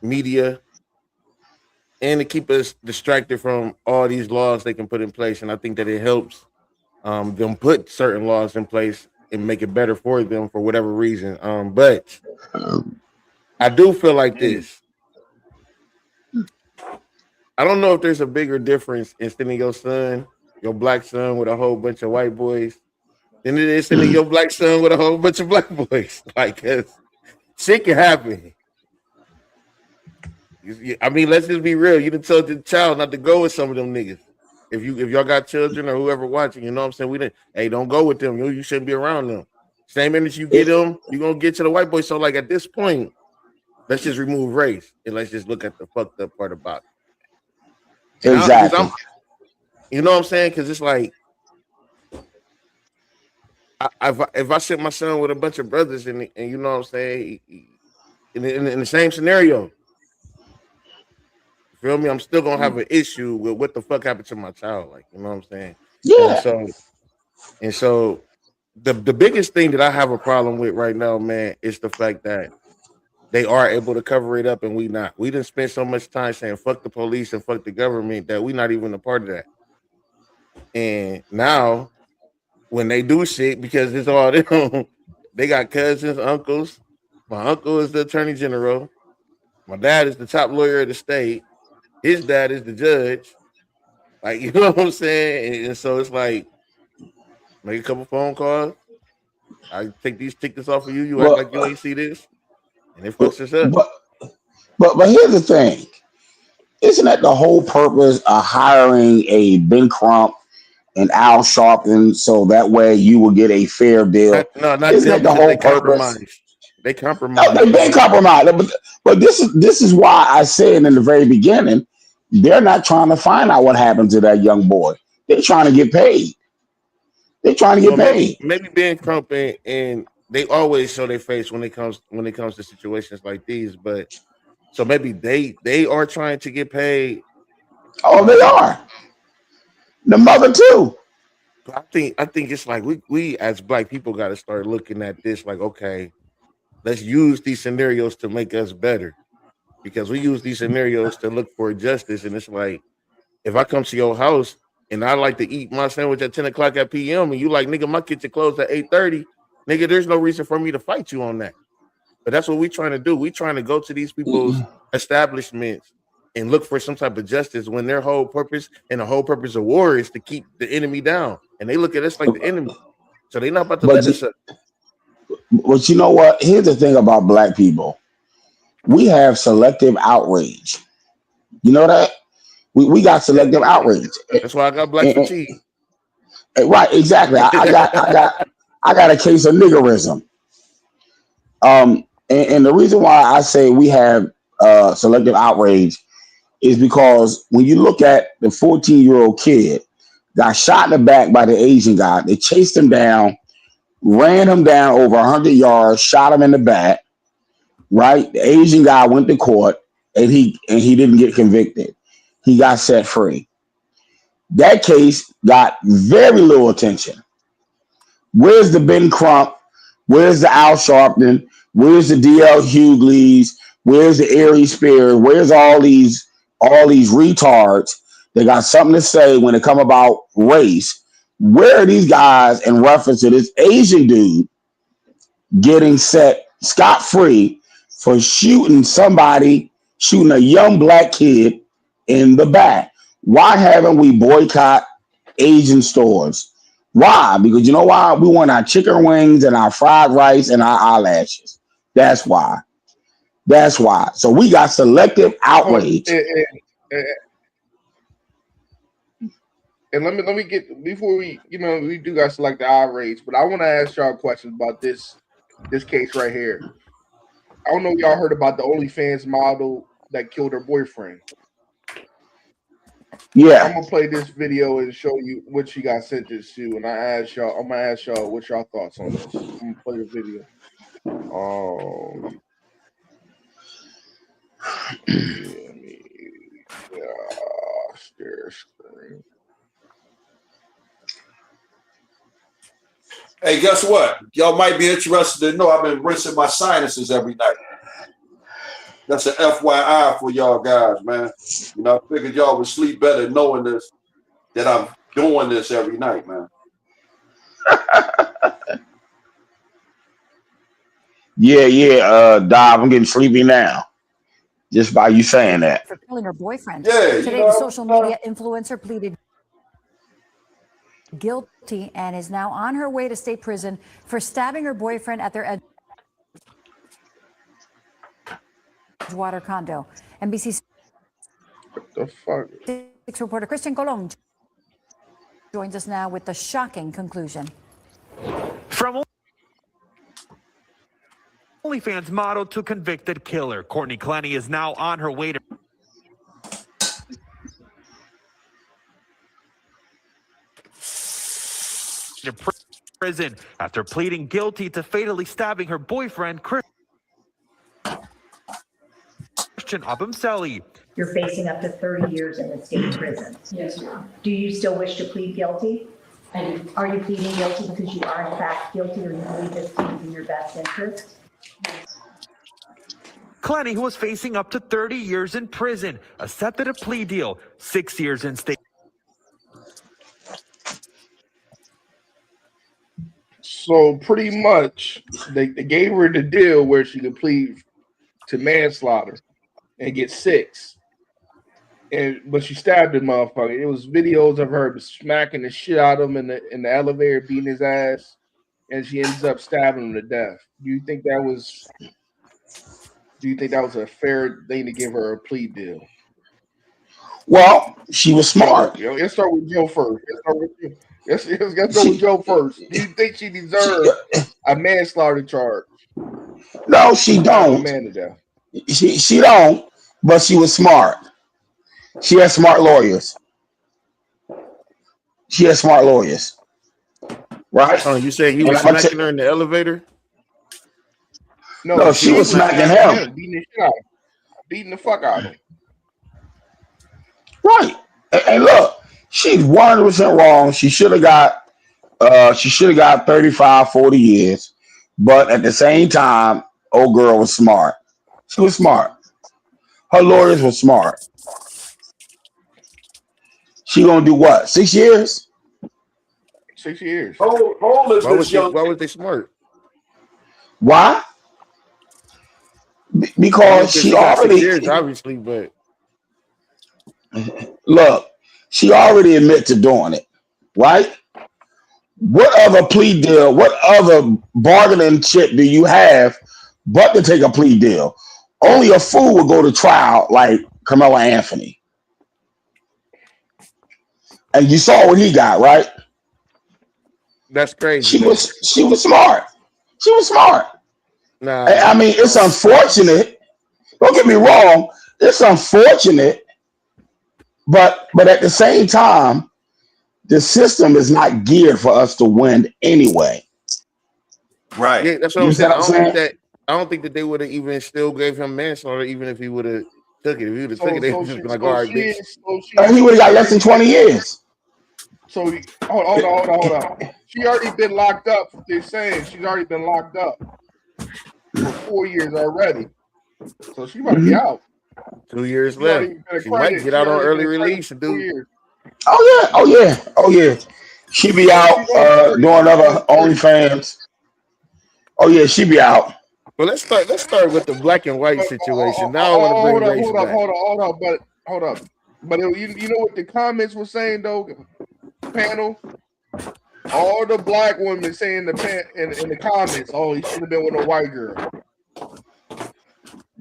media, and to keep us distracted from all these laws they can put in place. And I think that it helps them put certain laws in place and make it better for them for whatever reason. But I do feel like this. I don't know if there's a bigger difference in sending your son, your black son, with a whole bunch of white boys than it is sending your black son with a whole bunch of black boys. Like, shit can happen. I mean, let's just be real. You done told the child not to go with some of them niggas. If y'all got children or whoever watching, you know what I'm saying? Hey, don't go with them. You shouldn't be around them. Same energy you get them, you're gonna get to the white boys. So, like, at this point, let's just remove race and let's just look at the fucked up part about it. Exactly. You know what I'm saying? Because it's like, if I sent my son with a bunch of brothers and you know what I'm saying, in the same scenario, you feel me? I'm still gonna have an issue with what the fuck happened to my child. Like, you know what I'm saying? Yeah. And so the biggest thing that I have a problem with right now, man, is the fact that they are able to cover it up and we not. We didn't spend so much time saying fuck the police and fuck the government that we not even a part of that. And now when they do shit, because it's all them, they got cousins, uncles. My uncle is the attorney general. My dad is the top lawyer of the state. His dad is the judge. Like, you know what I'm saying? And so it's like, Make a couple phone calls. I take these tickets off of you. You act Well, like you ain't see this, and it but fucks us up. but here's the thing. Isn't that the whole purpose of hiring a Ben Crump and Al Sharpton so that way you will get a fair deal? Not Isn't them that the because they whole purpose? compromised. They No, compromised. they've been compromised. But this is why I said in the very beginning, they're not trying to find out what happened to that young boy. They're trying to get paid. They're trying to get Well, paid. maybe Ben Crump and they always show their face when it comes to situations like these. But so maybe they are trying to get paid. Oh, they are. The mother too. I think it's like we as black people got to start looking at this like, okay, let's use these scenarios to make us better because we use these scenarios to look for justice. And it's like, if I come to your house and I like to eat my sandwich at 10 o'clock at PM and you like, nigga, my kitchen closed at 8:30, nigga, there's no reason for me to fight you on that. But that's what we're trying to do. We're trying to go to these people's establishments and look for some type of justice when their whole purpose and the whole purpose of war is to keep the enemy down. And they look at us like the enemy. So they're not about to let us up. But you know what? Here's the thing about black people. We have selective outrage. You know that? We got selective outrage. That's why I got black fatigue. Right, exactly. I got a case of niggerism. And the reason why I say we have selective outrage is because when you look at the 14-year-old kid got shot in the back by the Asian guy, they chased him down, ran him down over 100 yards, shot him in the back. Right, the Asian guy went to court and he didn't get convicted. He got set free. That case got very little attention. Where's the Ben Crump? Where's the Al Sharpton? Where's the DL Hugleys? Where's the Aries Spears? Where's all these retards that got something to say when it come about race? Where are these guys in reference to this Asian dude getting set scot-free for shooting a young black kid in the back? Why haven't we boycott Asian stores? Why? Because you know why? We want our chicken wings and our fried rice and our eyelashes. That's why. That's why. So we got selective outrage. And let me get before we do got selective outrage, but I want to ask y'all questions about this case right here. I don't know if y'all heard about the OnlyFans model that killed her boyfriend. Yeah. I'm gonna play this video and show you what she got sentenced to, and I'm gonna ask y'all what y'all thoughts on this. I'm gonna play the video. Share screen. Hey, guess what? Y'all might be interested to know I've been rinsing my sinuses every night. That's an FYI for y'all guys, man. You know, I figured y'all would sleep better knowing this, that I'm doing this every night, man. Yeah, Dob, I'm getting sleepy now. Just by you saying that. For killing her boyfriend. Yeah, Today, the social media influencer pleaded guilty and is now on her way to state prison for stabbing her boyfriend at their Edgewater condo. NBC What the fuck? 6 reporter Christian Colon joins us now with the shocking conclusion. From OnlyFans model to convicted killer, Courtney Clenny is now on her way to prison after pleading guilty to fatally stabbing her boyfriend, Christian Abumseli. You're facing up to 30 years in the state prison. Yes, ma'am. Do you still wish to plead guilty? I do. Are you pleading guilty because you are in fact guilty or you believe this is in your best interest? Clenny, who was facing up to 30 years in prison, accepted a plea deal, 6 years in state. So pretty much, they gave her the deal where she could plead to manslaughter and get 6. but she stabbed the motherfucker. It was videos of her smacking the shit out of him in the elevator, beating his ass, and she ends up stabbing him to death. Do you think that was a fair thing to give her a plea deal? Well, she was smart. Let's start with Joe first. Let's go with Joe first. Do you think she deserved a manslaughter charge? No, she don't. She don't, but she was smart. She has smart lawyers. Right? Oh, you saying he was smacking her in the elevator? No, she was smacking him. Beating the fuck out of him. Right. And look, she's 100% wrong. She should have got 35, 40 years. But at the same time, old girl was smart. She was smart. Her lawyers were smart. She gonna do what? 6 years? 6 years. Why was they smart? Why? Because she already 6 years, obviously, but look, she already admit to doing it, right? What other plea deal, what other bargaining chip do you have but to take a plea deal? Only a fool would go to trial like Carmelo Anthony. And you saw what he got, right? That's crazy. She was smart. She was smart. Nah, I mean, it's unfortunate. Don't get me wrong. It's unfortunate, but at the same time, the system is not geared for us to win anyway. Right. Yeah, that's what I'm saying. I don't think that they would have even still gave him manslaughter, even if he would have took it. If he would have took it, they would have been like, all right, bitch. He would have got less than 20 years. So hold on. She already been locked up. They're saying she's already been locked up for 4 years already. So she might be out. 2 years left. She might get out on early release and do. Oh yeah. She be out doing other OnlyFans. Oh yeah, she be out. Well, let's start with the black and white situation. Now I want to bring race back. Hold up. But you know what the comments were saying though, panel? All the black women saying in the comments, "Oh, he should have been with a white girl."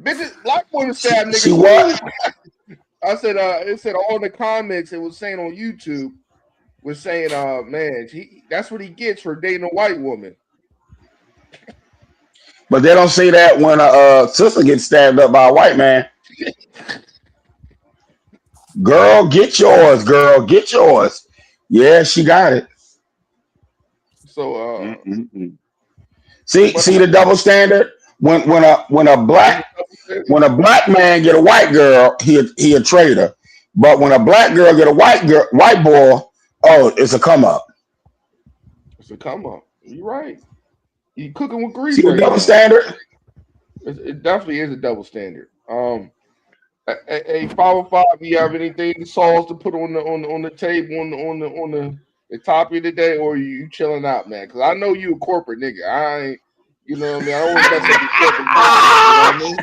Bitches, black women stab niggas. See what? I said, it said all the comments it was saying on YouTube was saying, man, that's what he gets for dating a white woman. But they don't say that when a sister gets stabbed up by a white man. Girl, get yours. Girl, get yours. Yeah, she got it. So, see the double standard. When a black man get a white girl, he a traitor. But when a black girl get a white boy, oh, it's a come up. It's a come up. You're right. You cooking with grease. See the double standard? It definitely is a double standard. A 505. You have anything sauce to put on the table on the topic today, or are you chilling out, man? Because I know you a corporate nigga. I ain't. You know what I mean? I don't want to mess up your corporate. You know what I mean?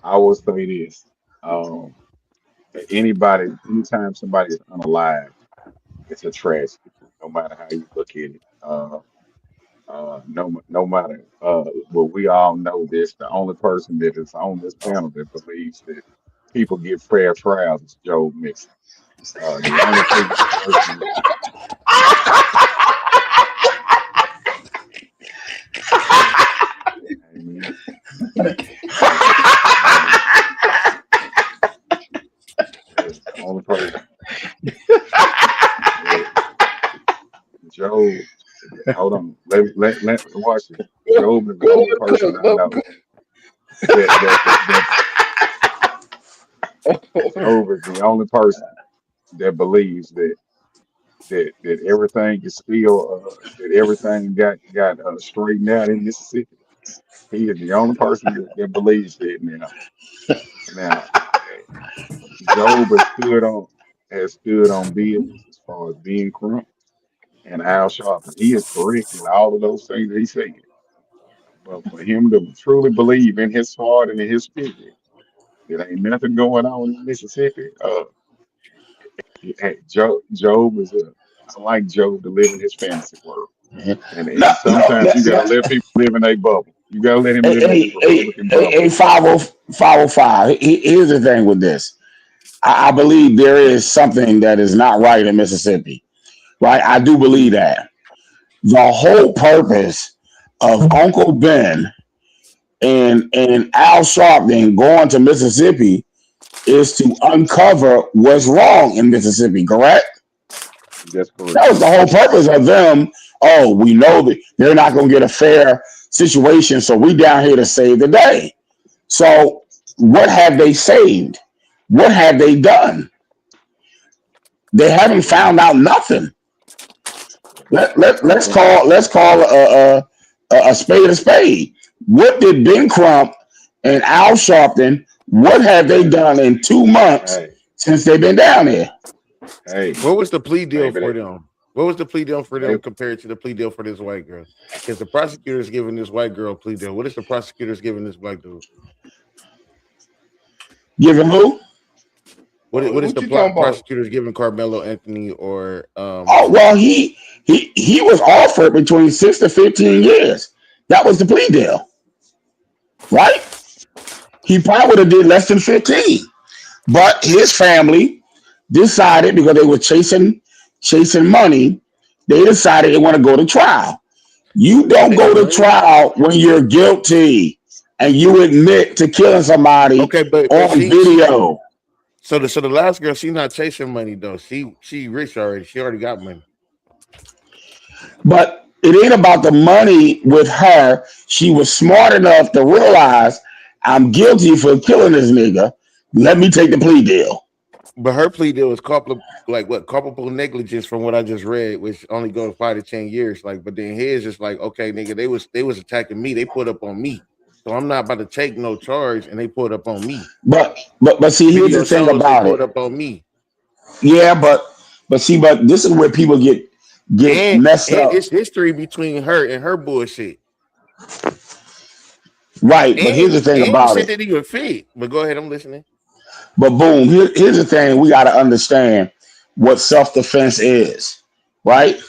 I will say this. Anytime somebody is unalive, it's a tragedy, no matter how you look at it. No matter, well, we all know this. The only person that is on this panel that believes that people get fair trials is Joe Mixon. The only person. The only person. Joe, hold on. Let watch it. Joe is the only person I know Joe is the only person that believes that everything is still that everything got straightened out in Mississippi. He is the only person that believes that now. Now, Job has stood on business as far as being crunk and Al Sharpton. He is correct in all of those things that he said. But for him to truly believe in his heart and in his spirit It ain't nothing going on in Mississippi. Job is a. I like Job to live in his fantasy world, and No, sometimes you gotta let people live in their bubble. You gotta let him live in his Republican bubble. 505. Here's the thing with this. I believe there is something that is not right in Mississippi. Right? I do believe that. The whole purpose of Uncle Ben and Al Sharpton going to Mississippi is to uncover what's wrong in Mississippi, correct? That's correct. That was the whole purpose of them. Oh, we know that they're not going to get a fair situation, so we down here to save the day. So what have they saved? What have they done? They haven't found out nothing. Let's call a spade a spade. What did Ben Crump and Al Sharpton, what have they done in 2 months since they've been down there? Hey, what was the plea deal for them? What was the plea deal for them compared to the plea deal for this white girl? Because the prosecutor's giving this white girl a plea deal. What is the prosecutor's giving this black dude? Giving who? What is the prosecutor's giving Carmelo Anthony or Oh well, he was offered between 6 to 15 years. That was the plea deal, right? He probably would have did less than 15, but his family decided, because they were chasing money, they decided they want to go to trial. You don't go to trial when you're guilty and you admit to killing somebody on video. So the last girl, she's not chasing money though. She rich already. She already got money. But it ain't about the money with her. She was smart enough to realize I'm guilty for killing this nigga. Let me take the plea deal. But her plea deal was culpable negligence from what I just read, which only goes 5 to 10 years. Like, but then his is like, okay, nigga, they was attacking me. They put up on me. So I'm not about to take no charge, and they put up on me. But see, here's the thing about it. Put up on me. Yeah, but this is where people get messed up. It's history between her and her bullshit. Right, but here's the thing about it. That even fit. But go ahead, I'm listening. But boom, here's the thing. We got to understand what self-defense is, right?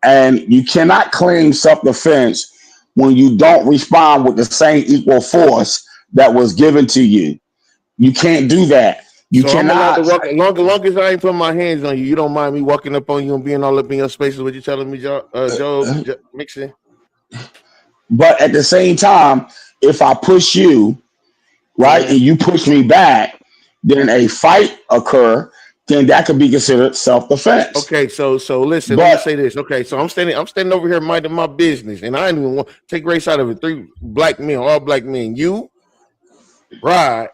And you cannot claim self-defense when you don't respond with the same equal force that was given to you. You can't do that. You cannot. Long as I ain't put my hands on you, you don't mind me walking up on you and being all up in your spaces. What you telling me, Joe? Mixing. But at the same time, if I push you, right, and you push me back, then a fight occur, then that could be considered self-defense. Okay, so listen, let me say this. Okay, so I'm standing over here minding my business, and I didn't even want to take race out of it. 3 black men, all black men. You, Rod,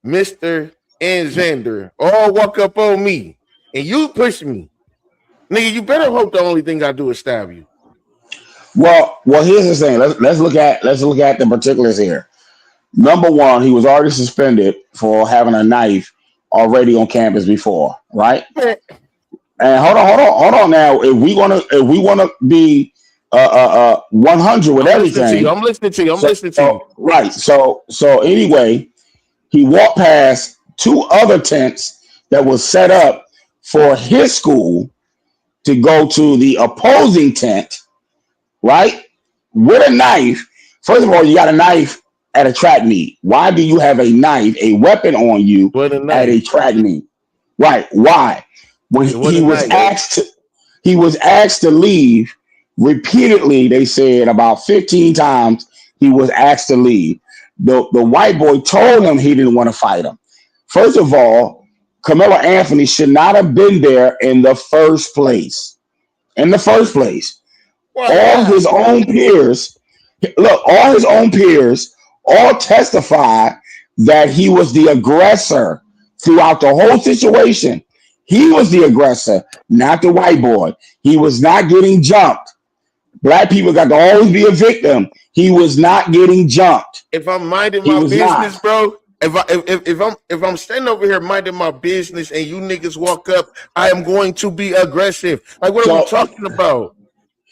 Mr. and Xander, all walk up on me, and you push me. Nigga, you better hope the only thing I do is stab you. Well, here's the thing. Let's look at the particulars here. Number one, he was already suspended for having a knife already on campus before, right? And hold on now. If we wanna be 100 with everything, I'm listening to you. Right. So anyway, he walked past 2 other tents that was set up for his school to go to the opposing tent, right? With a knife. First of all, you got a knife at a track meet. Why do you have a knife, a weapon on you at a track meet? Right. Why? When he was asked to leave repeatedly, they said about 15 times he was asked to leave. The white boy told him he didn't want to fight him. First of all, Carmelo Anthony should not have been there in the first place. All his own peers all testified that he was the aggressor throughout the whole situation. He was the aggressor, not the white boy. He was not getting jumped. Black people got to always be a victim. He was not getting jumped. If I'm minding my business, bro, if I'm standing over here minding my business and you niggas walk up, I am going to be aggressive. Like, what are we talking about?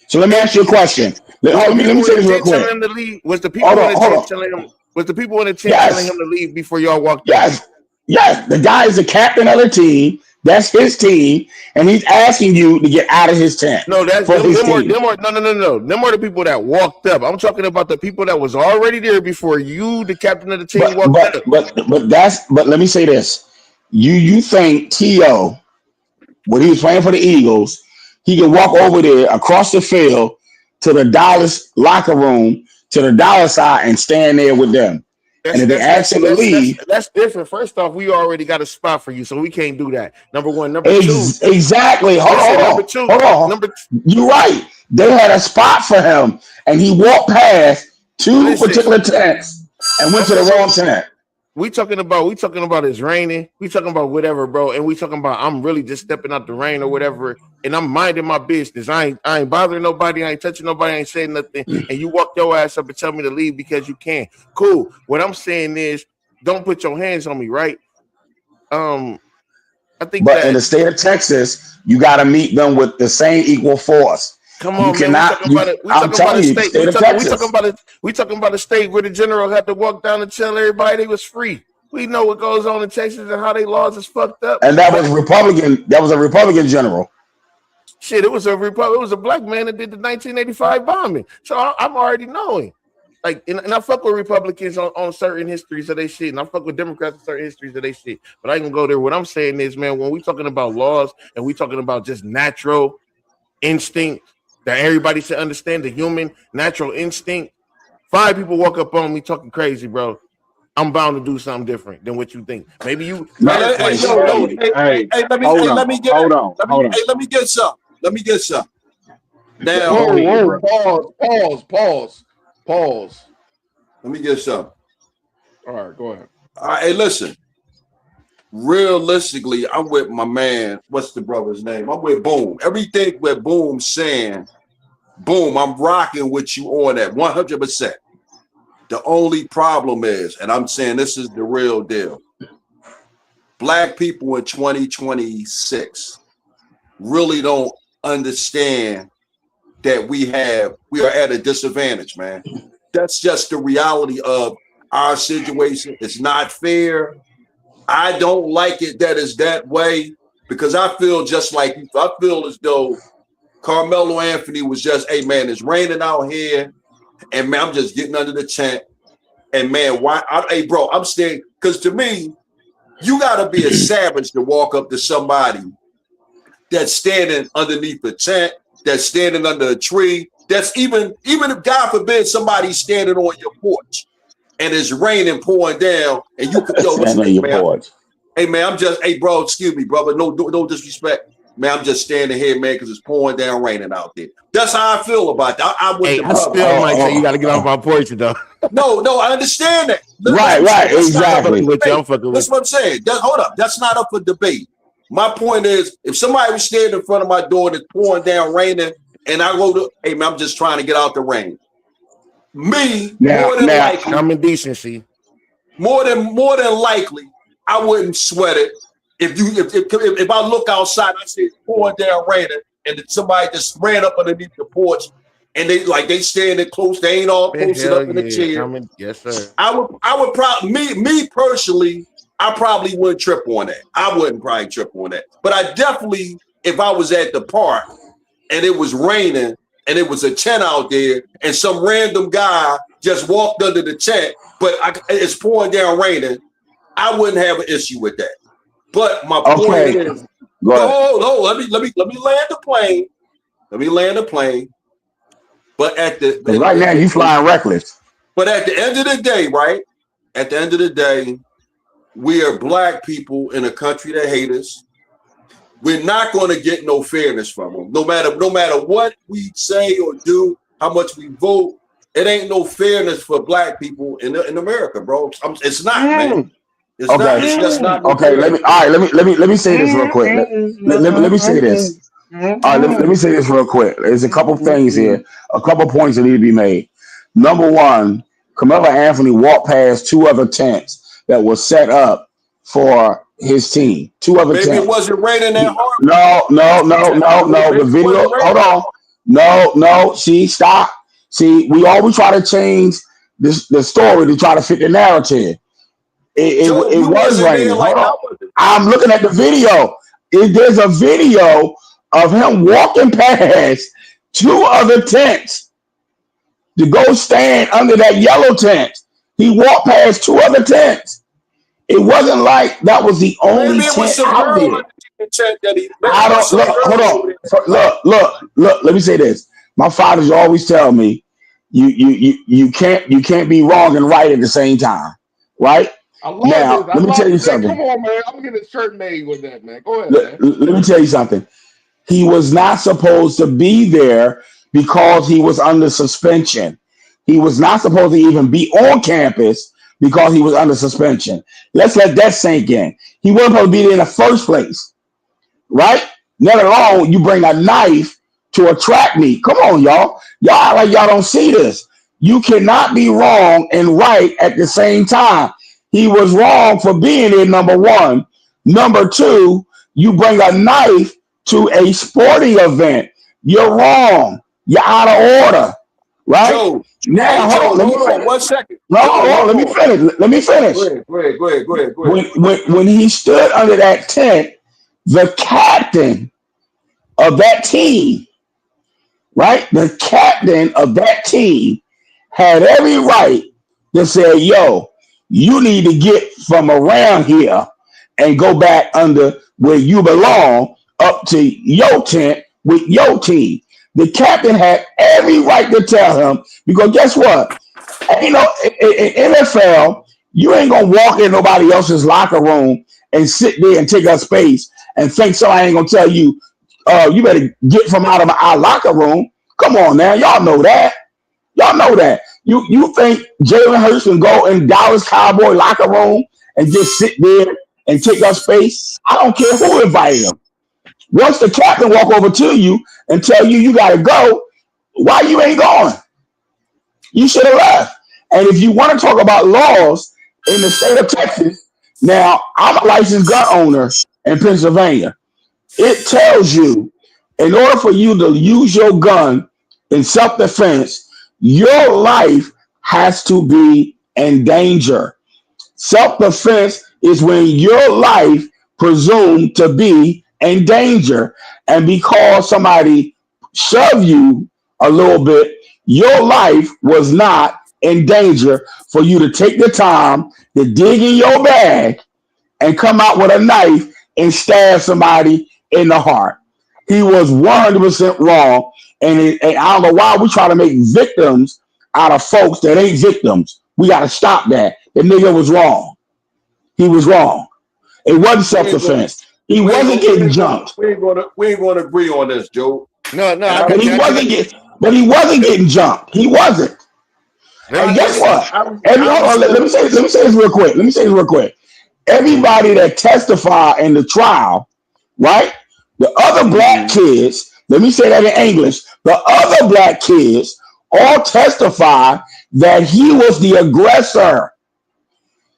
So let me ask you a question. Let me say this real quick. Was the people in the tent telling him Was the people in the tent telling him to leave before y'all walked in? Yes. The guy is the captain of the team. That's his team, and he's asking you to get out of his tent. No, that's for them. his Them are, team. them are, no. Them are the people that walked up. I'm talking about the people that was already there before you, the captain of the team, walked up. But let me say this: you think T.O. when he was playing for the Eagles, he can walk over there across the field to the Dallas locker room to the Dallas side and stand there with them. And if they ask him to leave, that's different. First off, we already got a spot for you, so we can't do that. Number one. Number two. Exactly. Hold on. You're right. They had a spot for him, and he walked past two particular tents and went to the wrong tent. We talking about it's raining. We talking about whatever, bro. And we talking about I'm really just stepping out the rain or whatever, and I'm minding my business. I ain't bothering nobody. I ain't touching nobody. I ain't saying nothing. And you walk your ass up and tell me to leave because you can. Cool. What I'm saying is, don't put your hands on me, right? I think. But in the state of Texas, you got to meet them with the same equal force. Come on, man. We talking about a state where the general had to walk down and tell everybody they was free. We know what goes on in Texas and how they laws is fucked up. And that was Republican. That was a Republican general. Shit, it was a black man that did the 1985 bombing. So I'm already knowing. Like, and I fuck with Republicans on certain histories of their shit, and I fuck with Democrats on certain histories of their shit. But I ain't gonna go there. What I'm saying is, man, when we talking about laws and we talking about just natural instinct that everybody should understand, the human natural instinct. 5 people walk up on me talking crazy, bro. I'm bound to do something different than what you think. Maybe you. Let me get some. Now, pause. Let me get some. All right, go ahead. All right, hey, listen. Realistically, I'm with my man. What's the brother's name? I'm with Boom. Everything with Boom saying, Boom, I'm rocking with you on that 100%. The only problem is, and I'm saying this is the real deal, Black people in 2026 really don't understand that we are at a disadvantage, man. That's just the reality of our situation. It's not fair. I don't like it that it's that way because I feel just like you. I feel as though Carmelo Anthony was just, hey, man, it's raining out here. And, man, I'm just getting under the tent. And, man, hey, bro, I'm staying. Because to me, you got to be a savage to walk up to somebody that's standing underneath the tent, that's standing under a tree, that's even if, God forbid, somebody's standing on your porch and it's raining, pouring down, and you could, yo, what's your porch? Hey, man, hey, bro, excuse me, brother, no disrespect. Man, I'm just standing here, man, because it's pouring down, raining out there. That's how I feel about that. I still might say you got to get off my porch, though. No, I understand that. Right, exactly. That's what I'm saying. Hold up. That's not up for debate. My point is, if somebody was standing in front of my door and it's pouring down, raining, and I go to, hey, man, I'm just trying to get out the rain. More than likely, common decency. More than likely, I wouldn't sweat it. If I look outside, I see it pouring down, raining, and somebody just ran up underneath the porch, and they standing close, they ain't all posted up in the chair. Yes, sir. I would probably me personally, I probably wouldn't trip on that. I wouldn't probably trip on that. But I definitely, if I was at the park and it was raining and it was a tent out there and some random guy just walked under the tent, but it's pouring down, raining, I wouldn't have an issue with that. But my point is, let me land the plane. Let me land the plane. But right now you flying reckless. But at the end of the day, right? At the end of the day, we are Black people in a country that hate us. We're not going to get no fairness from them. No matter what we say or do, how much we vote, it ain't no fairness for Black people in America, bro. It's not, man. It's not. It's just not. Okay. Let me say this real quick. Let me say this. All right. Let me say this real quick. There's a couple things here. A couple points that need to be made. Number one, Carmelo Anthony walked past 2 other tents that were set up for his team. 2 other tents. Maybe it wasn't raining that hard. No. The video. Hold on. No. See, stop. See, we always try to change the story to try to fit the narrative. It you was wasn't there raining. like Hold I on. wasn't. I'm looking at the video. There's a video of him walking past 2 other tents to go stand under that yellow tent. He walked past 2 other tents. It wasn't like that was the only Maybe it was tent some out girl there. in the tent that he. Maybe I it was don't some look. Hold girl on. over there. Look. Let me say this. My fathers always tell me, you can't be wrong and right at the same time, right? I love Now, this. I let me love tell you this. Man, something. come on, man. I'm gonna get a shirt made with that, man. Go ahead, man. Let me tell you something. He was not supposed to be there because he was under suspension. He was not supposed to even be on campus because he was under suspension. Let's let that sink in. He wasn't supposed to be there in the first place, right? Let alone you bring a knife to a track meet. Come on, y'all. Y'all act like y'all don't see this. You cannot be wrong and right at the same time. He was wrong for being there, number one. Number two, you bring a knife to a sporting event. You're wrong. You're out of order, right? Joe. Now, Hey, Joe, hold on. Let me hold on finish. 1 second. No, Joe, hold on. hold Let me on. finish. Let me finish. Go ahead. When he stood under that tent, the captain of that team, right? The captain of that team had every right to say, yo, you need to get from around here and go back under where you belong up to your tent with your team. The captain had every right to tell him because guess what? You know, in NFL, you ain't gonna walk in nobody else's locker room and sit there and take up space and think somebody ain't gonna tell you, you better get from out of our locker room. Come on now, y'all know that. Y'all know that. You think Jalen Hurts can go in Dallas Cowboy locker room and just sit there and take up space? I don't care who invited him. Once the captain walk over to you and tell you gotta go, why you ain't going? You should have left. And if you want to talk about laws in the state of Texas, now I'm a licensed gun owner in Pennsylvania. It tells you in order for you to use your gun in self-defense, your life has to be in danger. Self-defense is when your life presumed to be in danger. And because somebody shoved you a little bit, your life was not in danger for you to take the time to dig in your bag and come out with a knife and stab somebody in the heart. He was 100% wrong. And I don't know why we try to make victims out of folks that ain't victims. We got to stop that. The nigga was wrong. He was wrong. It wasn't self-defense. He wasn't getting jumped. We ain't gonna agree on this, Joe. No, But he wasn't getting jumped. He wasn't. And guess what? Let me say this real quick. Everybody that testified in the trial, right? The other black kids, let me say that in English. The other black kids all testified that he was the aggressor.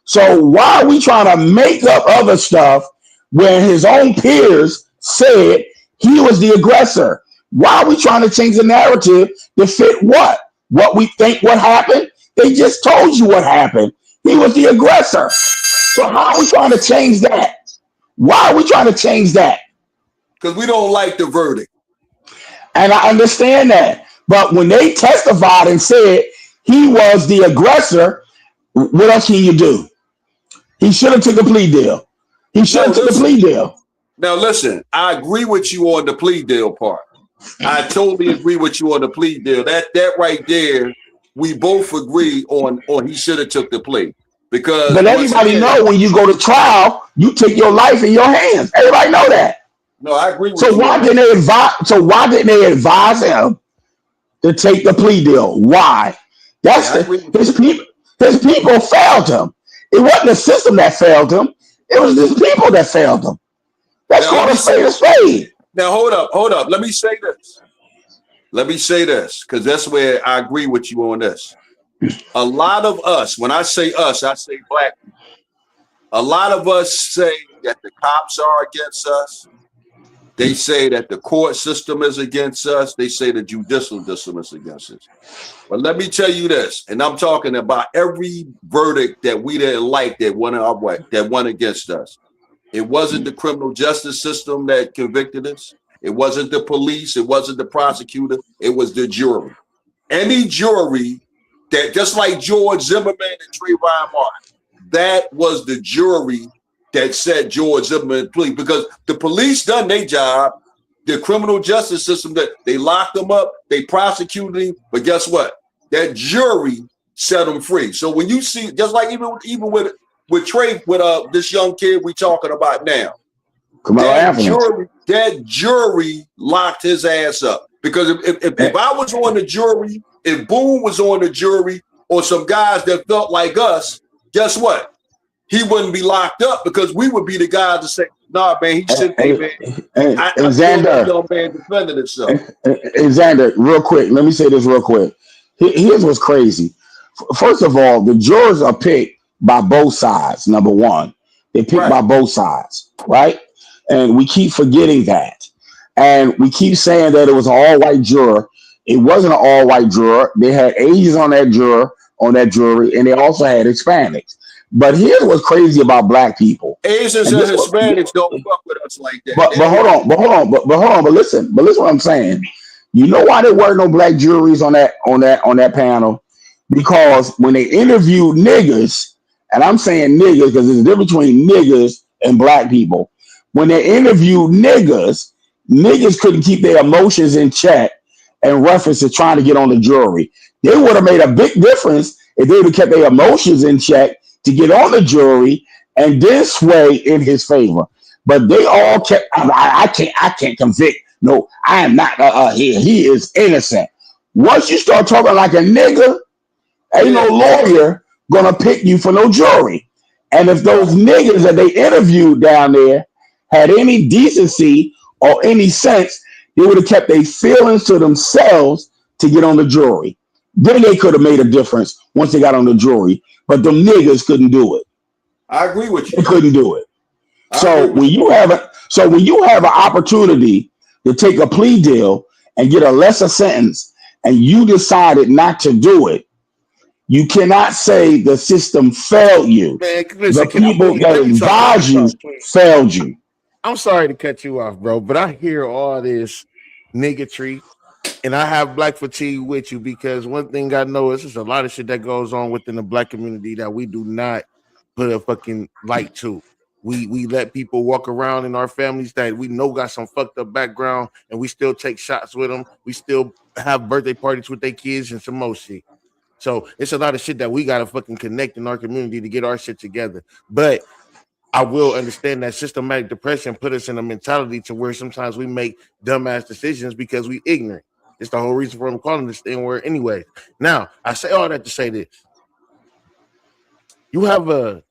So why are we trying to make up other stuff when his own peers said he was the aggressor? Why are we trying to change the narrative to fit what? What we think what happened? They just told you what happened. He was the aggressor. So how are we trying to change that? Why are we trying to change that? Because we don't like the verdict. And I understand that. But when they testified and said he was the aggressor, what else can you do? He should have took a plea deal. He should have took a plea deal. Now listen, I agree with you on the plea deal part. I totally agree with you on the plea deal. That right there, we both agree on he should have took the plea. Because but everybody know when you go to trial, you take your life in your hands. Everybody know that. No, I agree with you. So why didn't they advise him to take the plea deal? Why? His people failed him. It wasn't the system that failed him. It was his people that failed him. That's called a spade. Now hold up. Let me say this, because that's where I agree with you on this. A lot of us, when I say us, I say black people. A lot of us say that the cops are against us. They say that the court system is against us. They say the judicial system is against us. But let me tell you this, and I'm talking about every verdict that we didn't like that went our way, that went against us. It wasn't the criminal justice system that convicted us. It wasn't the police. It wasn't the prosecutor. It was the jury. Any jury that, just like George Zimmerman and Trayvon Martin, that was the jury that said George Zimmerman plea, because the police done their job. The criminal justice system, that they locked them up, they prosecuted him, but guess what? That jury set him free. So when you see, just like even with Trey, with this young kid we talking about now, that jury locked his ass up. Because if I was on the jury, if Boone was on the jury, or some guys that felt like us, guess what? He wouldn't be locked up, because we would be the guys to say, nah, man, he should be, man. Xander, man defending himself. Xander, real quick, let me say this real quick. Here's what's crazy. First of all, the jurors are picked by both sides, number one. They picked by both sides, right? And we keep forgetting that. And we keep saying that it was an all-white juror. It wasn't an all-white juror. They had Asians on that jury, and they also had Hispanics. But here's what's crazy about black people. Asians and Hispanics don't fuck with us like that. But hold on. But listen what I'm saying. You know why there were no black juries on that panel? Because when they interviewed niggas, and I'm saying niggas because there's a difference between niggas and black people. When they interviewed niggas couldn't keep their emotions in check and reference to trying to get on the jury. They would have made a big difference if they would have kept their emotions in check to get on the jury and then sway in his favor. But they all kept, I can't convict. No, I am not he is innocent. Once you start talking like a nigga, ain't no lawyer gonna pick you for no jury. And if those niggas that they interviewed down there had any decency or any sense, they would have kept their feelings to themselves to get on the jury. Then they could have made a difference once they got on the jury. But them niggas couldn't do it. I agree with you. They couldn't do it. So when you have an opportunity to take a plea deal and get a lesser sentence, and you decided not to do it, you cannot say the system failed you. Man, listen, the people that advised you failed you. I'm sorry to cut you off, bro, but I hear all this niggatry, and I have black fatigue with you, because one thing I know is there's a lot of shit that goes on within the black community that we do not put a fucking light to. We let people walk around in our families that we know got some fucked up background, and we still take shots with them. We still have birthday parties with their kids and some more shit. So it's a lot of shit that we got to fucking connect in our community to get our shit together. But I will understand that systematic depression put us in a mentality to where sometimes we make dumbass decisions because we ignorant. It's the whole reason for I'm calling this thing where anyway. Now, I say all that to say this. You have a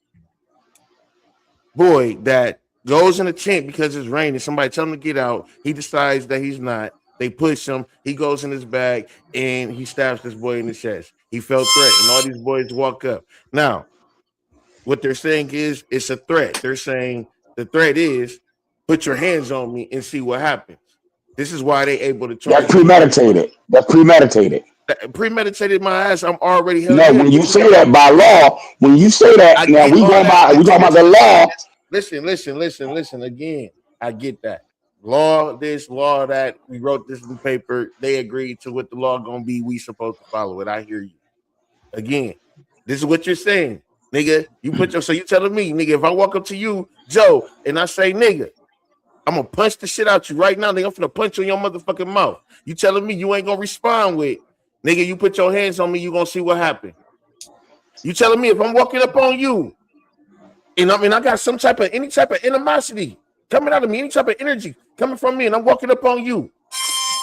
boy that goes in a tent because it's raining. Somebody tell him to get out. He decides that he's not. They push him. He goes in his bag and he stabs this boy in the chest. He felt threatened. All these boys walk up. Now, what they're saying is it's a threat. They're saying the threat is put your hands on me and see what happens. This is why they able to charge. That's premeditated. That's premeditated. Premeditated my ass. I'm already held. No, when you say that by law, when you say that, now we talking about the law. Listen. Again, I get that. Law this, law that. We wrote this in the paper. They agreed to what the law gonna be. We supposed to follow it. I hear you. Again, this is what you're saying, nigga. So you telling me, nigga, if I walk up to you, Joe, and I say, nigga, I'm gonna punch the shit out you right now, nigga. I'm finna punch you in your motherfucking mouth. You telling me you ain't gonna respond with, nigga, you put your hands on me, you gonna see what happen. You telling me if I'm walking up on you, and I got any type of animosity coming out of me, any type of energy coming from me, and I'm walking up on you.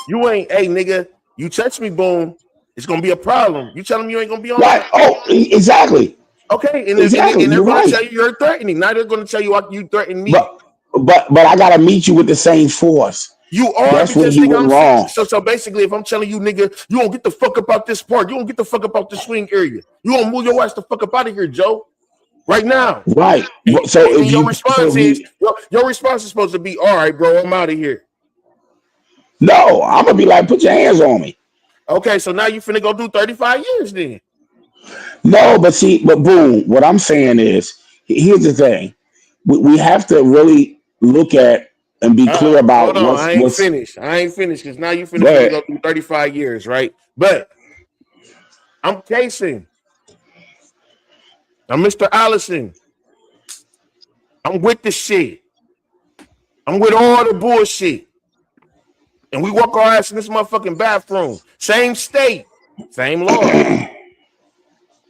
You ain't, hey nigga, you touch me, boom, it's gonna be a problem. You telling me you ain't gonna be on right? Oh, exactly. Okay, and exactly. and they're gonna tell you you're threatening. Now they're gonna tell you you threaten me. But I gotta meet you with the same force. You are. That's where you went wrong. So basically, if I'm telling you, nigga, you don't get the fuck up out this park. You don't get the fuck up out the swing area. You gonna move your ass the fuck up out of here, Joe. Right now. Right. So if your response is supposed to be, all right, bro, I'm out of here. No, I'm gonna be like, put your hands on me. Okay, so now you finna go do 35 years then. No, but boom, what I'm saying is, here's the thing. We have to really look at and be clear Hold about on. I ain't what's finished. Because now you go finna go ahead. through 35 years, right? But I'm Casey. I'm Mr. Allison. I'm with the shit. I'm with all the bullshit. And we walk our ass in this motherfucking bathroom. Same state, same laws. And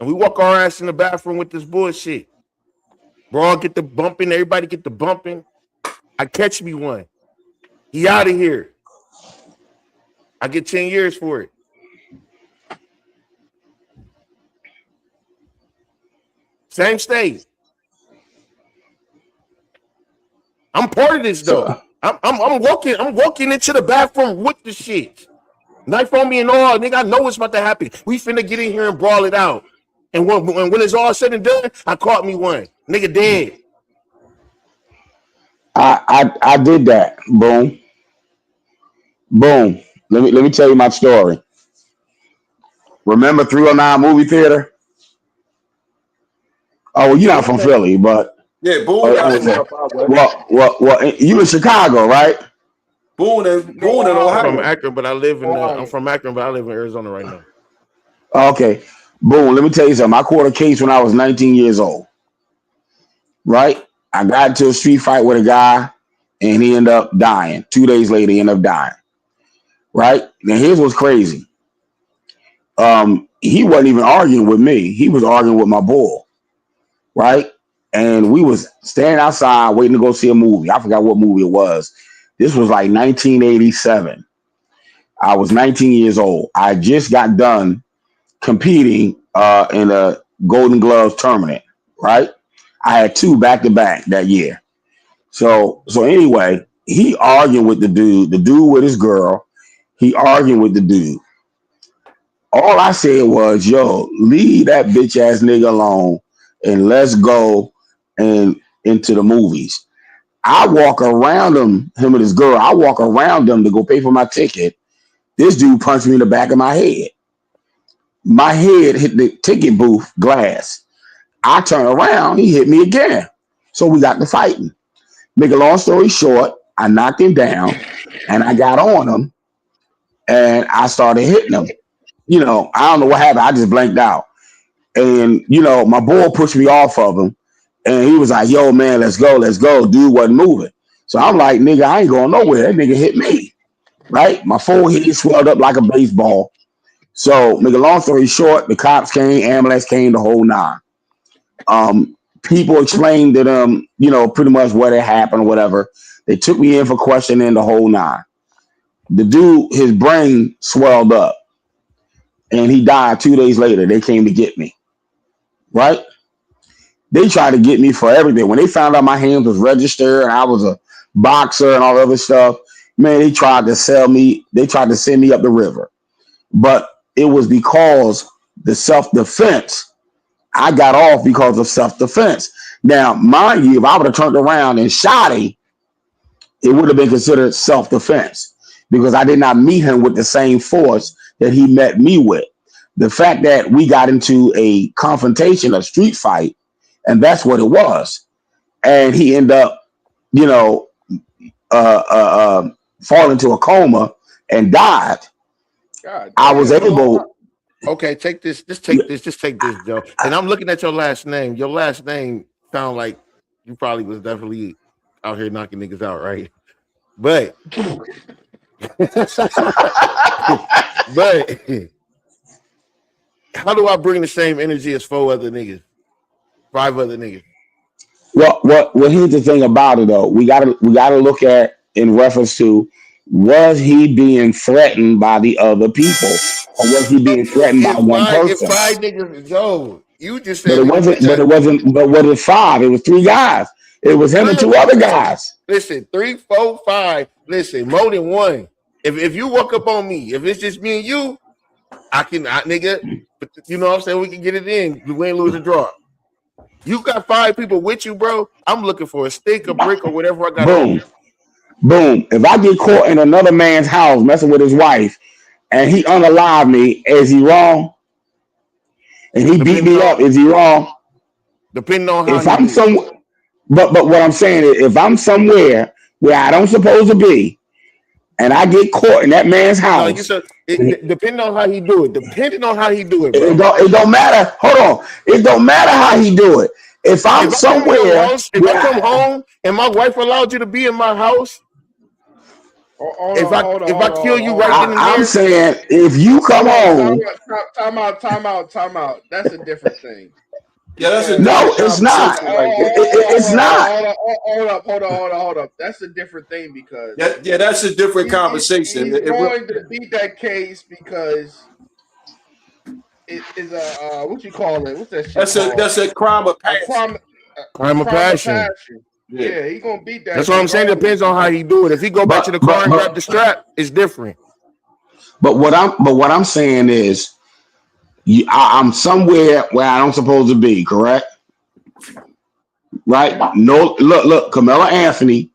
we walk our ass in the bathroom with this bullshit. Bro, get the bumping. Everybody get the bumping. I catch me one. He out of here. I get 10 years for it. Same state. I'm part of this though. I'm walking into the bathroom with the shit. Knife on me and all, nigga. I know what's about to happen. We finna get in here and brawl it out. And when it's all said and done, I caught me one. Nigga dead. I did that. Boom. Boom. Let me tell you my story. Remember 309 movie theater? Oh, well, you're not from Philly, but Yeah, Boone not from up our way. well, you in Chicago, right? Boone in I'm from Ohio. Akron, but I live in Arizona right now. Okay. Boom. Let me tell you something. I caught a case when I was 19 years old. Right? I got into a street fight with a guy and he ended up dying. 2 days later, he ended up dying. Right? Now here's what's crazy. He wasn't even arguing with me. He was arguing with my bull. Right? And we was standing outside waiting to go see a movie. I forgot what movie it was. This was like 1987. I was 19 years old. I just got done competing in a Golden Gloves tournament, right? I had 2 back to back that year. So anyway, he arguing with the dude with his girl. He arguing with the dude. All I said was, yo, leave that bitch ass nigga alone and let's go and into the movies. I walk around him and his girl. I walk around them to go pay for my ticket. This dude punched me in the back of my head. My head hit the ticket booth glass. I turn around, he hit me again. So we got to fighting. Make a long story short, I knocked him down and I got on him and I started hitting him. You know, I don't know what happened. I just blanked out. And, you know, my boy pushed me off of him and he was like, yo, man, let's go. Dude wasn't moving. So I'm like, nigga, I ain't going nowhere. That nigga hit me. Right? My forehead swelled up like a baseball. So, make a long story short, the cops came, ambulance came, the whole 9. People explained to them, you know, pretty much what had happened or whatever. They took me in for questioning, the whole 9. The dude, his brain swelled up and he died 2 days later. They came to get me, right? They tried to get me for everything. When they found out my hands was registered and I was a boxer and all other stuff, man, they tried to sell me. They tried to send me up the river. But it was because the self-defense, I got off because of self-defense. Now, mind you, if I would have turned around and shot him, it would have been considered self-defense because I did not meet him with the same force that he met me with. The fact that we got into a confrontation, a street fight, and that's what it was. And he ended up, you know, fall into a coma and died. God I was damn. able. Okay, take this. Just take this, Joe. And I'm looking at your last name. Your last name sound like you probably was definitely out here knocking niggas out, right? But but how do I bring the same energy as 5 other niggas? Well, here's the thing about it though. We gotta look at in reference to, was he being threatened by the other people, or was he being threatened by one If person? 5 niggas, Joe, you just But said it wasn't. But it wasn't. But what is 5? It was 3 guys. It was him and 2 other guys. Listen, 3, 4, 5. Listen, more than one. If you walk up on me, if it's just me and you, nigga. But you know what I'm saying? We can get it in. We ain't lose a draw. You got 5 people with you, bro. I'm looking for a stick, a brick, or whatever I got. Boom. Boom. If I get caught in another man's house messing with his wife and he unalive me, is he wrong? And he beat Depending me on up, is he wrong? depending on how If he I'm do it. some, but what I'm saying is, if I'm somewhere where I don't supposed to be, and I get caught in that man's No, you house, said it, depending on how he do it. Depending on how he do it, bro. it don't matter. Hold on, it don't matter how he do it. If I'm If I come in your somewhere house, if I where come home and my wife allowed you to be in my house, Hold if on, I hold on, if I hold on, kill hold on, you hold right on. then and I'm there, saying, if you come Hold on, home, time out. That's a different thing. Yeah, that's a Because no, different it's not. conversation right there. It's not. hold up. That's a different thing because Yeah, that's a different conversation. he's going to beat that case because it is a what you call it? What's that shit called? That's a crime of A passion. a crime of crime of passion. passion. Yeah. Yeah, he gonna beat That's that what I'm saying. regardless. Depends on how he do it. If he go back to the car and grab the strap, it's different. But what I'm saying is, I'm somewhere where I don't supposed to be. Correct? Right? No, look. Camilla Anthony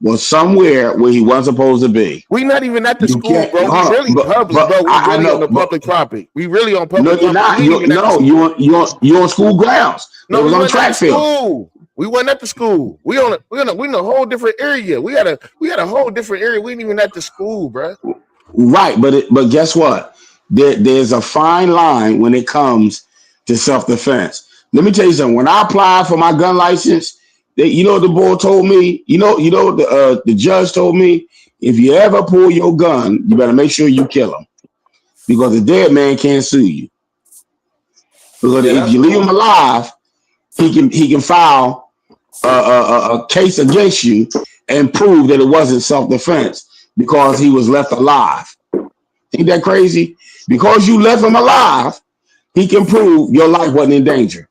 was somewhere where he wasn't supposed to be. We not even at the You school, can't. bro. We Hold on, really public, bro. We I really on know. the But public property. We really on no, public you're property. not. We ain't even at the school. You on school grounds. They No, was we on the wasn't at the track field. school. We wasn't at the school. We in a whole different area. We had a whole different area. We ain't even at the school, bro. Right, but guess what? There's a fine line when it comes to self defense. Let me tell you something. When I applied for my gun license, you know what the boy told me. The judge told me, if you ever pull your gun, you better make sure you kill him because a dead man can't sue you. Because Yeah, if that's you leave him cool. alive, he can file a case against you and prove that it wasn't self defense because he was left alive. Ain't that crazy? Because you left him alive, he can prove your life wasn't in danger.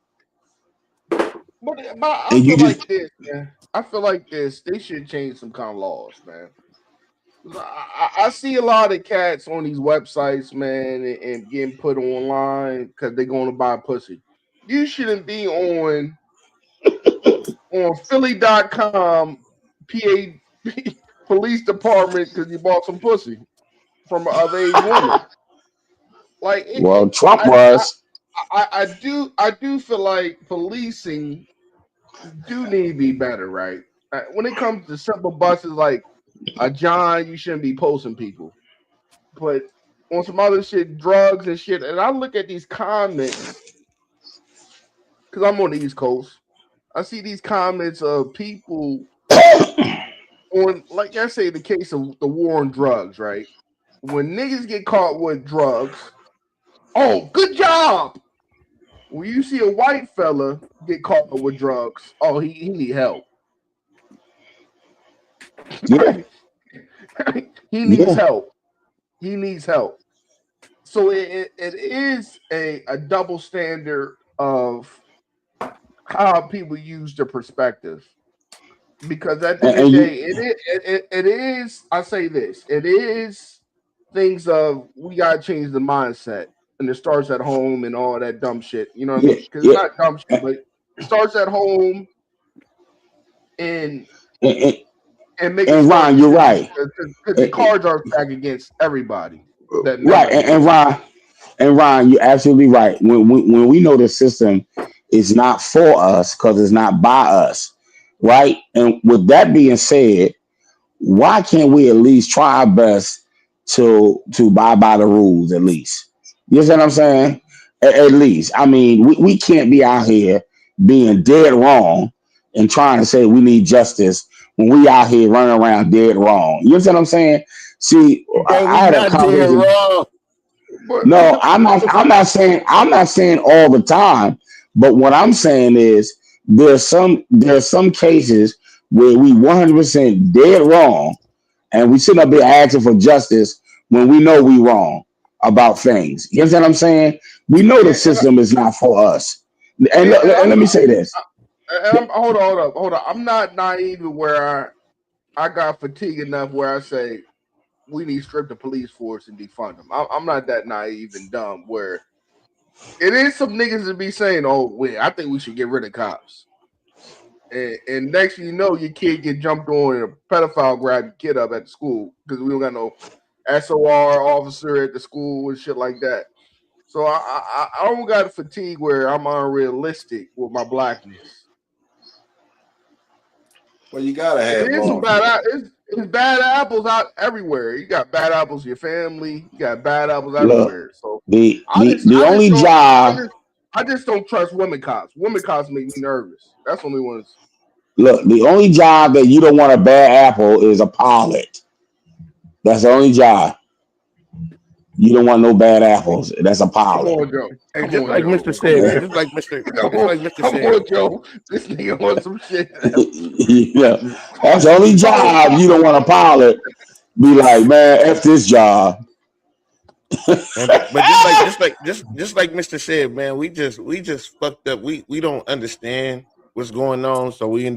But I And you feel just like this, man. I feel like this. They should change some kind of laws, man. I see a lot of cats on these websites, man, and getting put online because they're going to buy pussy. You shouldn't be on Philly.com, PA police department because you bought some pussy from an underage woman. Like well, Trump was. I do feel like policing do need to be better, right? When it comes to simple buses like John, you shouldn't be posting people. But on some other shit, drugs and shit, and I look at these comments because I'm on the East Coast. I see these comments of people on, like I say, the case of the war on drugs, right? When niggas get caught with drugs, oh, good job. When you see a white fella get caught with drugs, oh, he need help. Yeah, He needs yeah. help. He needs help. So it is a double standard of how people use the perspective. Because at the end of the And day, it is, I say this, it is things of we gotta change the mindset. And it starts at home and all that dumb shit. You know what I yeah, mean? Because it's yeah. not dumb shit, but it starts at home and And, and, make it and start in Ron, the you're city. right. Because the cards are stacked against everybody that Right, never did. And Ron, you're absolutely right. When we know the system is not for us because it's not by us, right? And with that being said, why can't we at least try our best to abide by the rules at least? You know what I'm saying? At least. I mean, we can't be out here being dead wrong and trying to say we need justice when we out here running around dead wrong. You know what I'm saying? See, Bro, we I had a not dead conversation. wrong. No, I'm not saying all the time, but what I'm saying is there's some cases where we 100% dead wrong and we sitting up there asking for justice when we know we wrong about things. You understand what I'm saying? We know the system is not for us. And, And, and let me say this. hold on, hold on. I'm not naive where I got fatigue enough where I say we need to strip the police force and defund them. I'm not that naive and dumb where it is some niggas to be saying, "Oh, I think we should get rid of cops." And next thing you know, your kid get jumped on and a pedophile grab your kid up at the school because we don't got no SOR officer at the school and shit like that. So I don't got fatigue where I'm unrealistic with my blackness. Well, you gotta have it's bad apples out everywhere. You got bad apples in your family. You got bad apples Look, everywhere. So the only job. I just don't trust women cops. Women cops make me nervous. That's the only ones. Look, the only job that you don't want a bad apple is a pilot. That's the only job. You don't want no bad apples. That's a pilot. Come on, Joe. Hey, just like Mr. said, just like Mr. Come on, Joe. This nigga wants some shit. Yeah, that's the only job you don't want a pilot. Be like, man, F this job. But just like Mr. said, man, we just fucked up. We don't understand what's going on, so we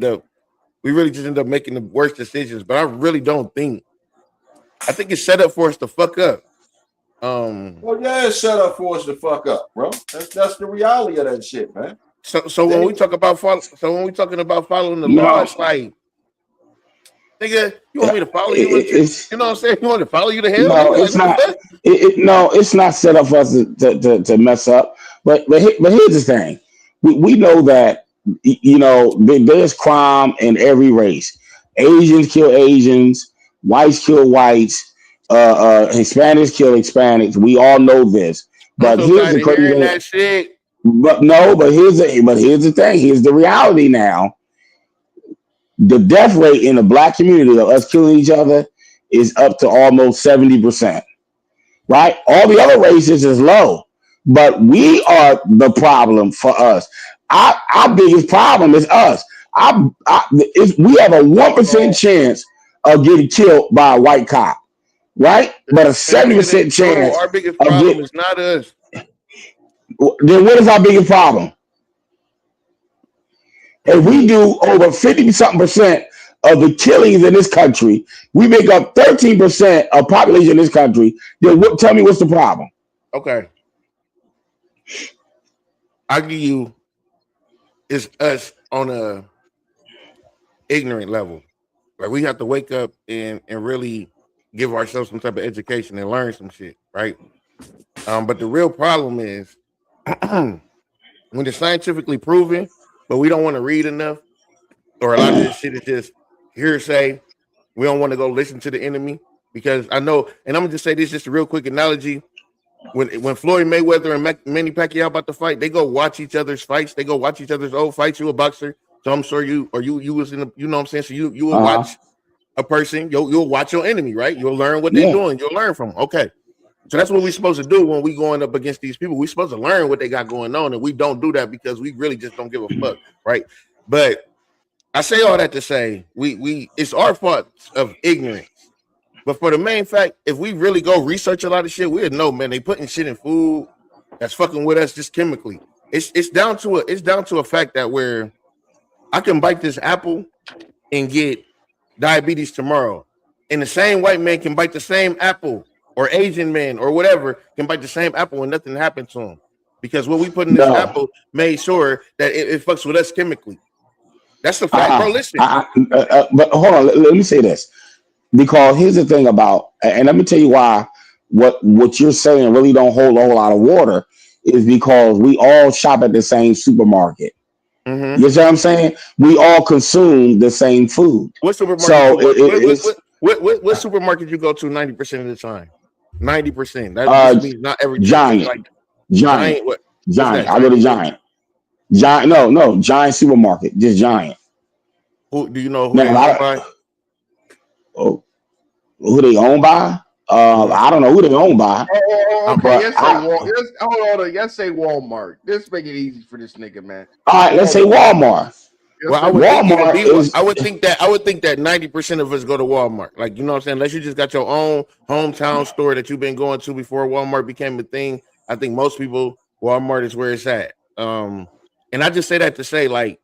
really just end up making the worst decisions. But I really don't think. I think it's set up for us to fuck up. Well, yeah, it's set up for us to fuck up, bro. That's the reality of that shit, man. So when we talk about talking about following the law, it's like, nigga, you want me to follow you? You know what I'm saying? You want to follow you to hell? No, it's not. No, it's not set up for us to mess up. But here's the thing: we know that there's crime in every race. Asians kill Asians, whites kill whites, Hispanics kill Hispanics. We all know this. But here's the crazy thing. That shit. But here's the thing. Here's the reality now. The death rate in the black community of us killing each other is up to almost 70%. Right? All the other races is low. But we are the problem for us. Our biggest problem is us. We have a 1% chance of getting killed by a white cop. Right? But a 70% chance. Our biggest problem is not us. Then what is our biggest problem? If we do over 50-something% of the killings in this country, we make up 13% of population in this country, then tell me what's the problem? Okay. I give you it's us on a ignorant level. Like we have to wake up and really give ourselves some type of education and learn some shit, right? But the real problem is when it's scientifically proven, but we don't want to read enough, or a lot of this shit is just hearsay. We don't want to go listen to the enemy because I know, and I'm gonna just say this, just a real quick analogy. When Floyd Mayweather and Manny Pacquiao about to fight, they go watch each other's fights. They go watch each other's old fights. You a boxer, so I'm sure you was in the, you know what I'm saying. So you will watch a person. You'll watch your enemy, right? You'll learn what they're doing. You'll learn from them. Okay. So that's what we're supposed to do when we going up against these people. We're supposed to learn what they got going on, and we don't do that because we really just don't give a fuck, right? But I say all that to say we it's our fault of ignorance. But for the main fact, if we really go research a lot of shit, we'd know, man, they putting shit in food that's fucking with us just chemically. It's down to a fact that where I can bite this apple and get diabetes tomorrow, and the same white man can bite the same apple, or Asian man or whatever can bite the same apple and nothing happened to him because what we put in this apple made sure that it fucks with us chemically. That's the fact, bro. Listen, but hold on. Let me say this, because here's the thing about, and let me tell you why what you're saying really don't hold a whole lot of water is because we all shop at the same supermarket. Mm-hmm. You see what I'm saying? We all consume the same food. What supermarket? So what supermarket you go to 90% of the time? 90%. That means not every Giant. Giant. What? Giant. I go to Giant. Giant. No. Giant supermarket. Just Giant. Who do you know who they owned by? Oh, who they owned by? I don't know who they owned by. Okay, let's say Walmart. Let's make it easy for this nigga, man. All right, let's say Walmart. Well, I would think that 90% of us go to Walmart. Like, you know what I'm saying? Unless you just got your own hometown store that you've been going to before Walmart became a thing. I think most people, Walmart is where it's at. And I just say that to say, like,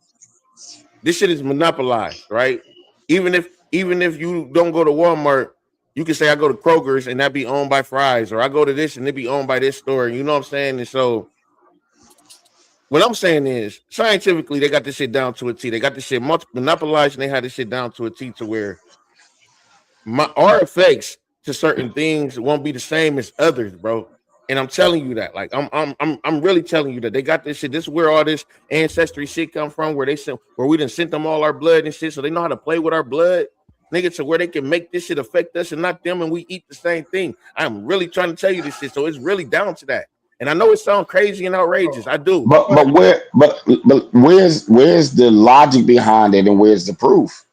this shit is monopolized, right? Even if you don't go to Walmart, you can say I go to Kroger's and that be owned by Fry's, or I go to this and it be owned by this store. You know what I'm saying? And so what I'm saying is scientifically they got this shit down to a T. They got this shit monopolized and they had this shit down to a T to where our effects to certain things won't be the same as others, bro. And I'm telling you that, like, I'm really telling you that they got this shit. This is where all this ancestry shit come from, where we done sent them all our blood and shit, so they know how to play with our blood, nigga, to where they can make this shit affect us and not them, and we eat the same thing. I'm really trying to tell you this shit, so it's really down to that. And I know it sounds crazy and outrageous, I do. But where's the logic behind it, and where's the proof?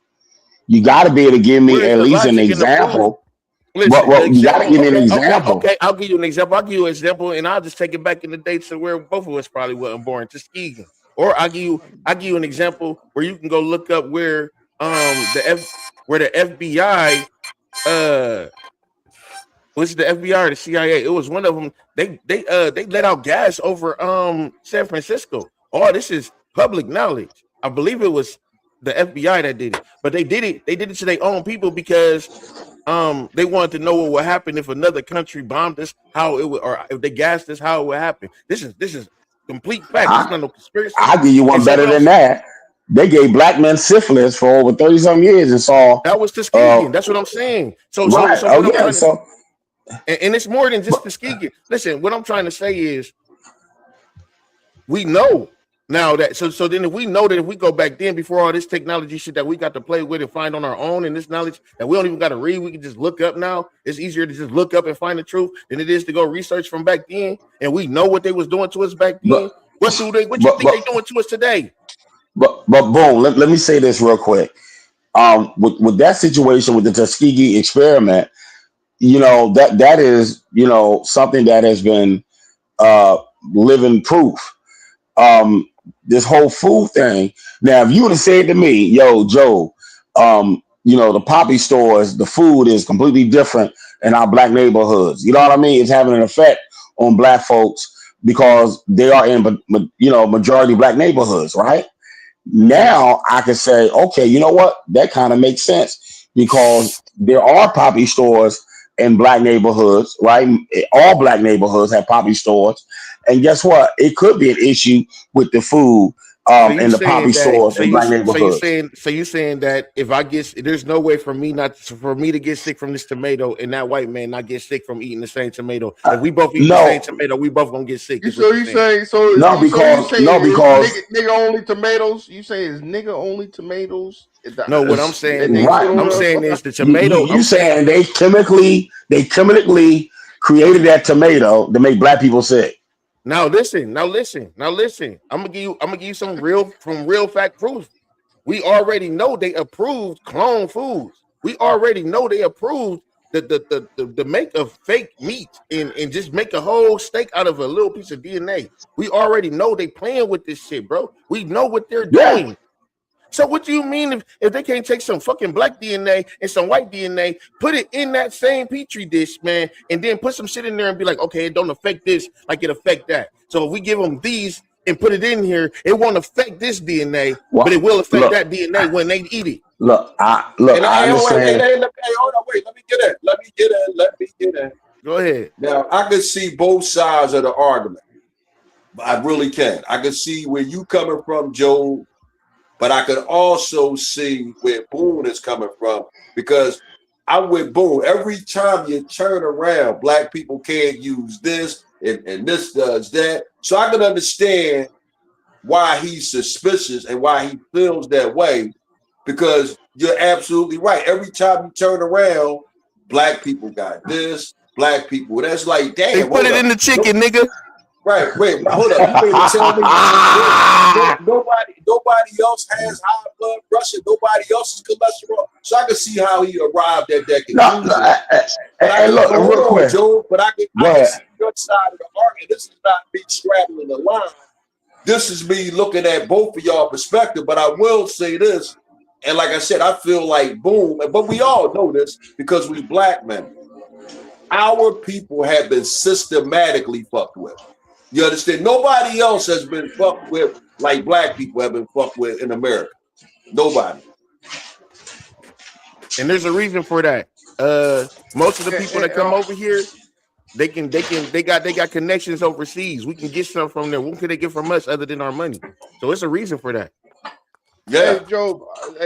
You got to be able to give me Where's at the least an logic and the proof? example. Listen, Well, you got to example, give me an example. Okay, I'll give you an example. I'll give you an example, and I'll just take it back in the day to where both of us probably wasn't born, Tuskegee. Or I'll give you an example where you can go look up where the FBI was the FBI or the CIA. It was one of them. They let out gas over San Francisco. Oh, this is public knowledge. I believe it was the FBI that did it, but they did it to their own people because they wanted to know what would happen if another country bombed us, how it would, or if they gassed us, how it would happen. This is complete fact. This is not no conspiracy. I'll give you one better than that. They gave black men syphilis for over 30-some years and saw that was Tuskegee. That's what I'm saying. So and it's more than just Tuskegee. Listen, what I'm trying to say is we know now that so then if we know that if we go back then before all this technology shit that we got to play with and find on our own, and this knowledge that we don't even got to read, we can just look up now. It's easier to just look up and find the truth than it is to go research from back then. And we know what they was doing to us back then. What you think they doing to us today? But boom, let me say this real quick. With that situation with the Tuskegee experiment, that is something that has been living proof. This whole food thing. Now, if you would have said to me, yo, Joe, the poppy stores, the food is completely different in our black neighborhoods. You know what I mean? It's having an effect on black folks because they are in, majority black neighborhoods, right? Now I can say, okay, you know what? That kind of makes sense because there are poppy stores in black neighborhoods, right? All black neighborhoods have poppy stores. And guess what? It could be an issue with the food in the poppy stores in black neighborhoods. So you saying that if I there's no way for me to get sick from this tomato and that white man not get sick from eating the same tomato. If we both eat the same tomato, we both gonna get sick. Because nigga only tomatoes. You say it's nigga only tomatoes. No, what I'm saying, I'm saying is the tomato. You saying they chemically created that tomato to make black people sick. Now listen. I'm gonna give you some real fact proof. We already know they approved clone foods. We already know they approved the make of fake meat and just make a whole steak out of a little piece of DNA. We already know they playing with this shit, bro. We know what they're doing. So what do you mean if they can't take some fucking black DNA and some white DNA, put it in that same petri dish, man, and then put some shit in there and be like, okay, it don't affect this like it affect that. So if we give them these and put it in here, it won't affect this DNA, but it will affect that DNA when they eat it. I understand. Hold on, wait, let me get in. Go ahead. Now I can see both sides of the argument. I really can. I can see where you coming from, Joe. But I could also see where Boone is coming from because I'm with Boone. Every time you turn around, black people can't use this and this does that. So I can understand why he's suspicious and why he feels that way because you're absolutely right. Every time you turn around, black people got this, black people. That's like, damn. They put it in the chicken, nigga. Right, wait, hold up. You mean to tell me nobody else has high blood pressure, nobody else's cholesterol? So I can see how he arrived at that conclusion. Look, real quick, Joe, but I can see your side of the argument. This is not me straddling the line. This is me looking at both of y'all perspective. But I will say this, and like I said, I feel like Boom, but we all know this because we black men. Our people have been systematically fucked with. You understand? Nobody else has been fucked with like black people have been fucked with in America. Nobody. And there's a reason for that. Most of the people that come over here, They got connections overseas. We can get some from there. What can they get from us other than our money? So it's a reason for that. Yeah. Hey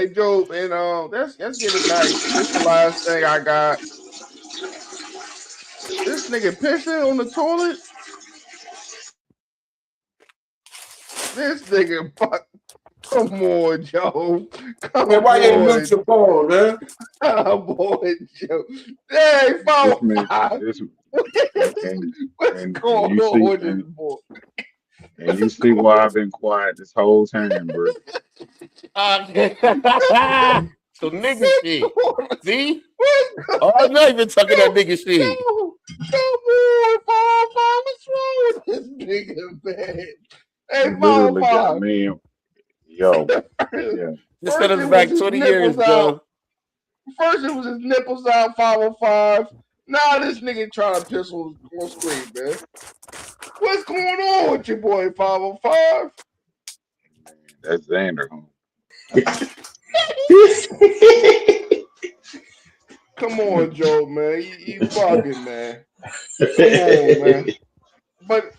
Job, and let's get it back. This is the last thing I got. This nigga pissing on the toilet. This nigga fuck. Come on, Joe. Come Man, why you ain't on. mute your phone, man? Come on, Joe. Hey, follow five. What's going on with this boy? And you see why I've been quiet this whole time, bro. So nigga shit. See? All night been talking that nigga shit. Come on, Paul. What's wrong with this nigga, man? Hey, You literally got me. Yo. Yeah. Just set us back 20 years, Joe. First it was his nipples out, 505. Now this nigga trying to piss on screen, man. What's going on with your boy, 505? That's Xander. Come on, Joe, man. You bugging, man. Come on, man. But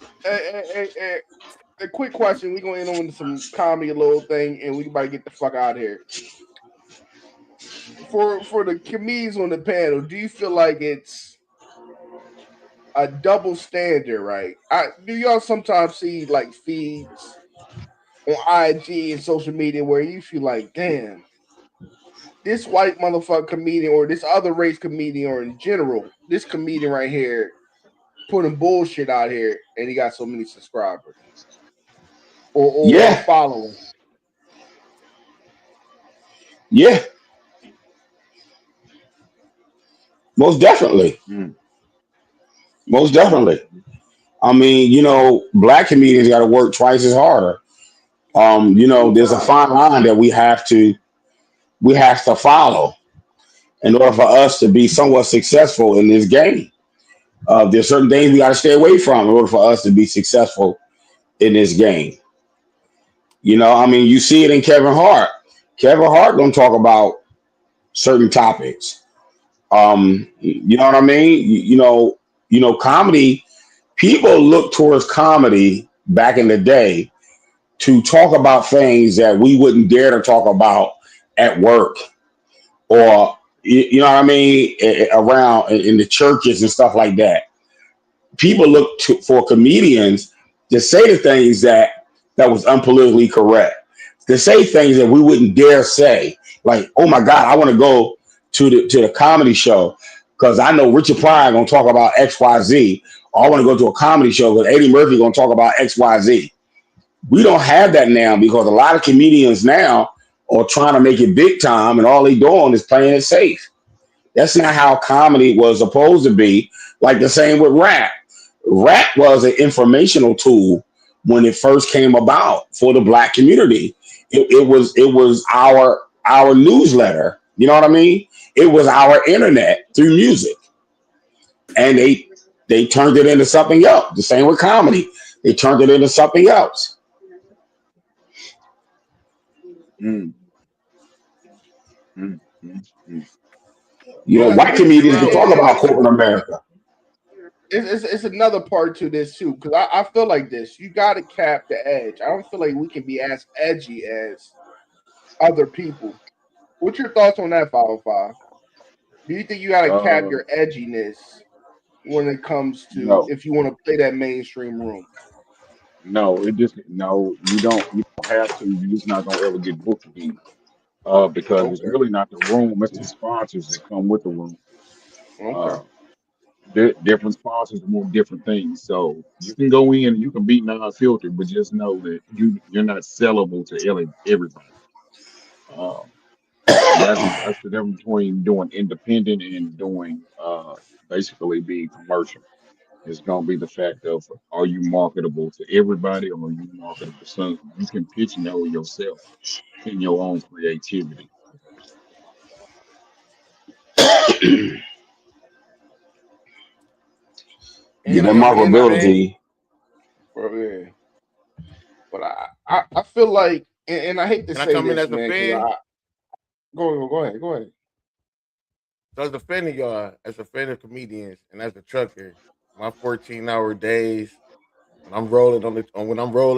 a quick question. We're going to end on some comedy, a little thing, and we about to get the fuck out of here. For the comedians on the panel, do you feel like it's a double standard, right? Do y'all sometimes see like feeds on IG and social media where you feel like, damn, this white motherfucker comedian or this other race comedian or in general, this comedian right here putting bullshit out here and he got so many subscribers or following? Yeah. Most definitely. Most definitely. I mean, you know, black comedians got to work twice as harder. You know, there's a fine line that we have to follow in order for us to be somewhat successful in this game. There's certain things we got to stay away from in order for us to be successful in this game. You know, I mean, you see it in Kevin Hart. Kevin Hart don't talk about certain topics. You know what I mean? You know, comedy. People look towards comedy back in the day to talk about things that we wouldn't dare to talk about at work or you know what I mean, around in the churches and stuff like that. People look for comedians to say the things that was unpolitically correct, to say things that we wouldn't dare say. Like, oh my God, I want to go to the comedy show because I know Richard Pryor gonna talk about XYZ. Or I want to go to a comedy show because Eddie Murphy gonna talk about XYZ. We don't have that now because a lot of comedians now are trying to make it big time, and all they doing is playing it safe. That's not how comedy was supposed to be. Like the same with rap. Rap was an informational tool when it first came about for the black community. It was our newsletter. You know what I mean? It was our internet through music, and they turned it into something else. The same with comedy. They turned it into something else. You know, white comedians can talk about corporate America. It's another part to this too, because I feel like this. You got to cap the edge. I don't feel like we can be as edgy as other people. What's your thoughts on that, 505? Do you think you got to cap your edginess when it comes to if you want to play that mainstream room? No, you don't have to. You're just not gonna ever get booked again. Because it's really not the room, it's the sponsors that come with the room. Different sponsors want different things. So you can go in and you can be non-filtered, but just know that you're not sellable to everybody. That's the difference between doing independent and doing basically being commercial. It's gonna be the fact of, are you marketable to everybody or are you marketable to some? You can pitch know yourself in your own creativity. Yeah, the marketability. But I feel like, and I hate to say come in this, as a man. fan? Go ahead. So as a fan of y'all, as a fan of comedians, and as a trucker, my 14-hour days. When I'm rolling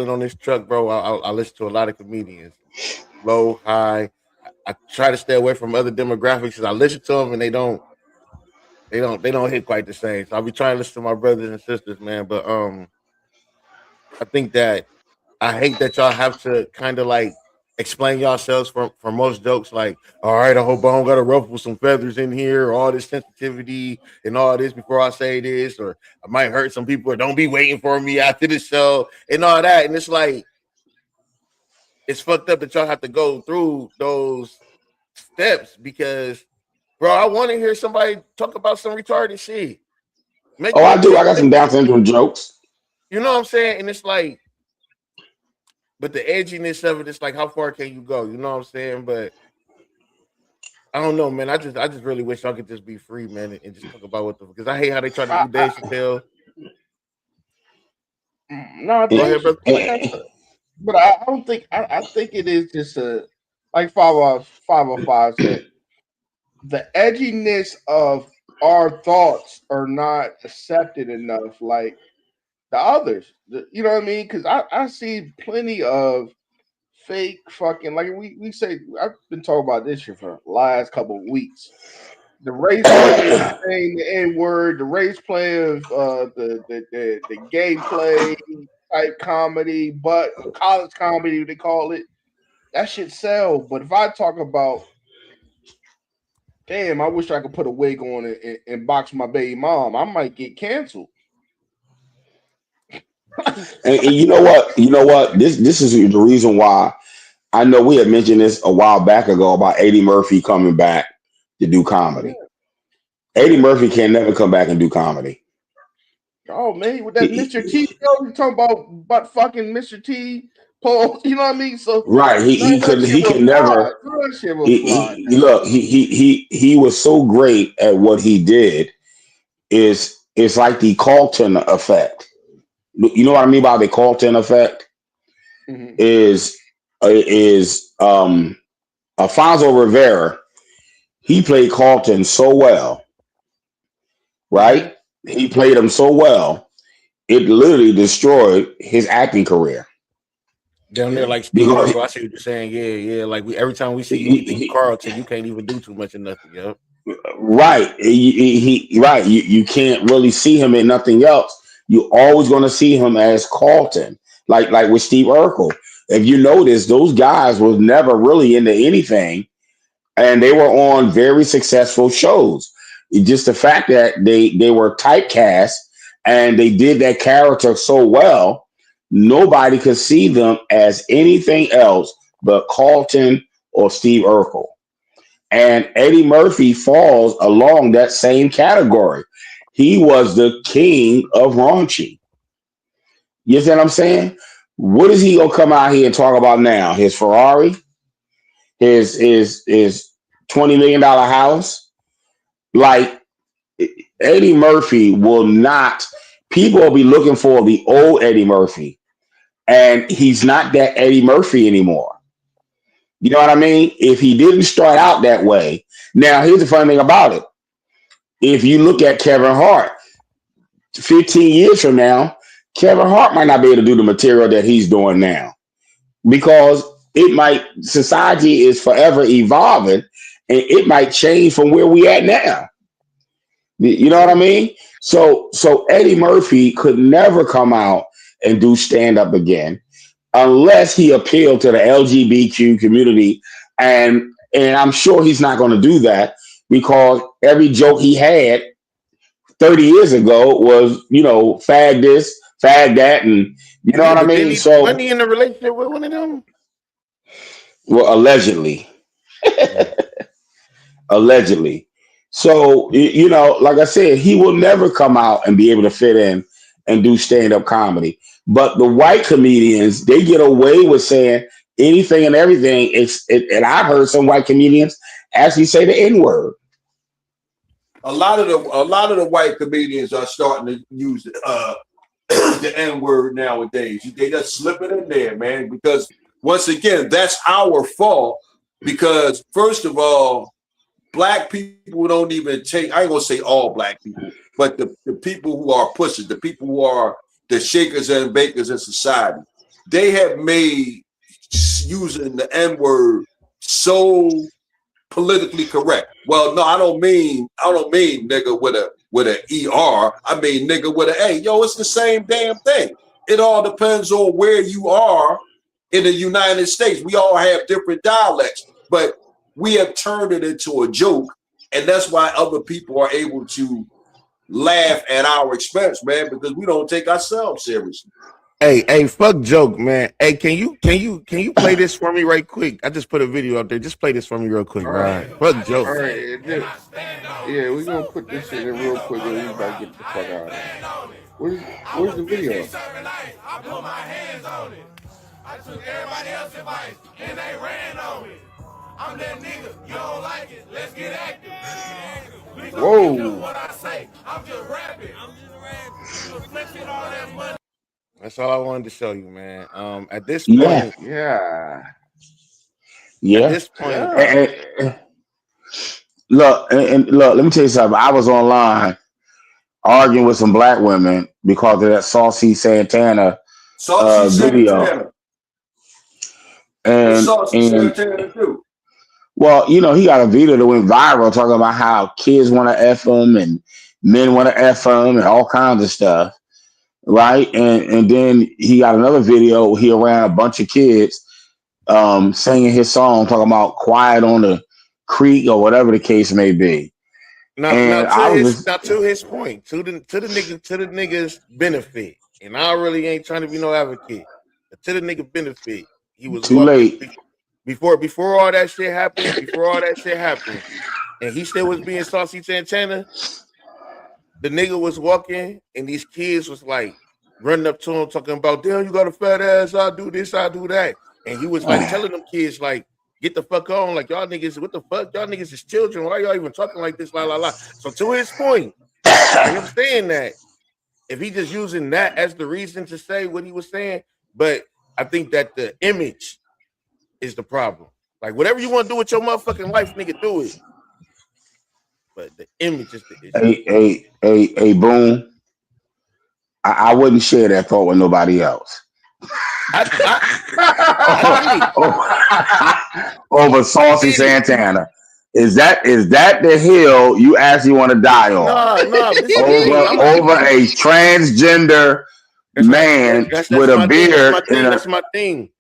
on this truck, bro, I listen to a lot of comedians, low, high. I try to stay away from other demographics because I listen to them and they don't hit quite the same. So I'll be trying to listen to my brothers and sisters, man. But I think that I hate that y'all have to kind of like explain yourselves for most jokes. Like, all right, I hope I don't got to ruffle some feathers in here, or all this sensitivity and all this before I say this, or I might hurt some people, or don't be waiting for me after the show and all that. And it's like, it's fucked up that y'all have to go through those steps because, bro, I want to hear somebody talk about some retarded shit. Oh, I do. I got some Down syndrome jokes. You know what I'm saying? And it's like, but the edginess of it, it's like, how far can you go? You know what I'm saying? But I don't know, man. I just really wish I could just be free, man, and just talk about what the because I hate how they try to do Dave Chappelle. No, Go ahead, brother. But I don't think I think it is just a like 505 said. The edginess of our thoughts are not accepted enough, like the others. You know what I mean? Because I see plenty of fake fucking like we say. I've been talking about this shit for the last couple of weeks. The race play of saying the N word, the race play of the gameplay type comedy, but college comedy they call it. That shit sell. But if I talk about, damn, I wish I could put a wig on and box my baby mom, I might get canceled. And you know what? This is the reason why I know we had mentioned this a while back ago about Eddie Murphy coming back to do comedy. Eddie Murphy can never come back and do comedy. Oh man, with that Mr. T show, you talking about fucking Mr. T Paul, you know what I mean? So right, he could never. Look, he was so great at what he did. It's like the Carlton effect. You know what I mean by the Carlton effect? Mm-hmm. Is Alfonso Rivera? He played Carlton so well, right? He played him so well, it literally destroyed his acting career. Down there, like Steve Urkel, I see what you're saying. Yeah. Like every time we see you, we think Carlton, you can't even do too much of nothing. Yep. Right. Right. You can't really see him in nothing else. You're always going to see him as Carlton, like with Steve Urkel. If you notice, those guys was never really into anything, and they were on very successful shows. It's just the fact that they were typecast and they did that character so well, nobody could see them as anything else but Carlton or Steve Urkel. And Eddie Murphy falls along that same category. He was the king of raunchy. You see what I'm saying? What is he gonna come out here and talk about now? His Ferrari, his $20 million house. Like Eddie Murphy will not. People will be looking for the old Eddie Murphy, and he's not that Eddie Murphy anymore. You know what I mean? If he didn't start out that way. Now, here's the funny thing about it. If you look at Kevin Hart, 15 years from now, Kevin Hart might not be able to do the material that he's doing now because society is forever evolving and it might change from where we at now. You know what I mean? So Eddie Murphy could never come out and do stand-up again unless he appealed to the LGBTQ community. And I'm sure he's not going to do that because every joke he had 30 years ago was, fag this, fag that, and you know what I mean? So wasn't he in a relationship with one of them? Well, allegedly. Allegedly. So, like I said, he will never come out and be able to fit in and do stand-up comedy. But the white comedians, they get away with saying anything and everything. And I've heard some white comedians actually say the N-word. A lot of the white comedians are starting to use the N-word nowadays. They just slip it in there, man, because once again, that's our fault. Because first of all, black people don't even take, I ain't gonna say all black people, but the people who are pushers, the people who are the shakers and bakers in society, they have made using the N-word so politically correct. Well, no, I don't mean nigga with a ER. I mean nigga with a A. Yo, it's the same damn thing. It all depends on where you are in the United States. We all have different dialects, but we have turned it into a joke, and that's why other people are able to laugh at our expense, man, because we don't take ourselves seriously. Hey, fuck joke, man. Hey, can you play this for me right quick? I just put a video up there. Just play this for me real quick, right? Fuck joke. All right, yeah, we're gonna put this shit in real quick and we about to get the fuck out of here. Where's the video? I put my hands on it. I took everybody else's advice and they ran on me. I'm that nigga. You don't like it? Let's get active. Whoa. What I say, I'm just rapping. Flexing all that money. That's all I wanted to show you, man. At this point, yeah. At this point, Look, look, let me tell you something. I was online arguing with some black women because of that Saucy Santana video. And Santana do? Well, you know, he got a video that went viral talking about how kids want to F him and men want to F him and all kinds of stuff. Right. And then he got another video he around a bunch of kids singing his song, talking about quiet on the creek or whatever the case may be. Now to his point, to the nigga's benefit, and I really ain't trying to be no advocate. But to the nigga benefit, he was too late. Before all that shit happened, and he still was being Saucy Santana. The nigga was walking, and these kids was like running up to him, talking about, "Damn, you got a fat ass. I do this, I do that." And he was like telling them kids, like, "Get the fuck on, like y'all niggas. What the fuck, y'all niggas is children. Why y'all even talking like this?" La la la. So to his point, I understand that if he just using that as the reason to say what he was saying, but I think that the image is the problem. Like whatever you want to do with your motherfucking life, nigga, do it. But the image is the issue. Hey, Boom. I wouldn't share that thought with nobody else. Over Saucy Santana. Is that the hill you actually want to die on? No. Over a transgender man with a beard. That's my thing.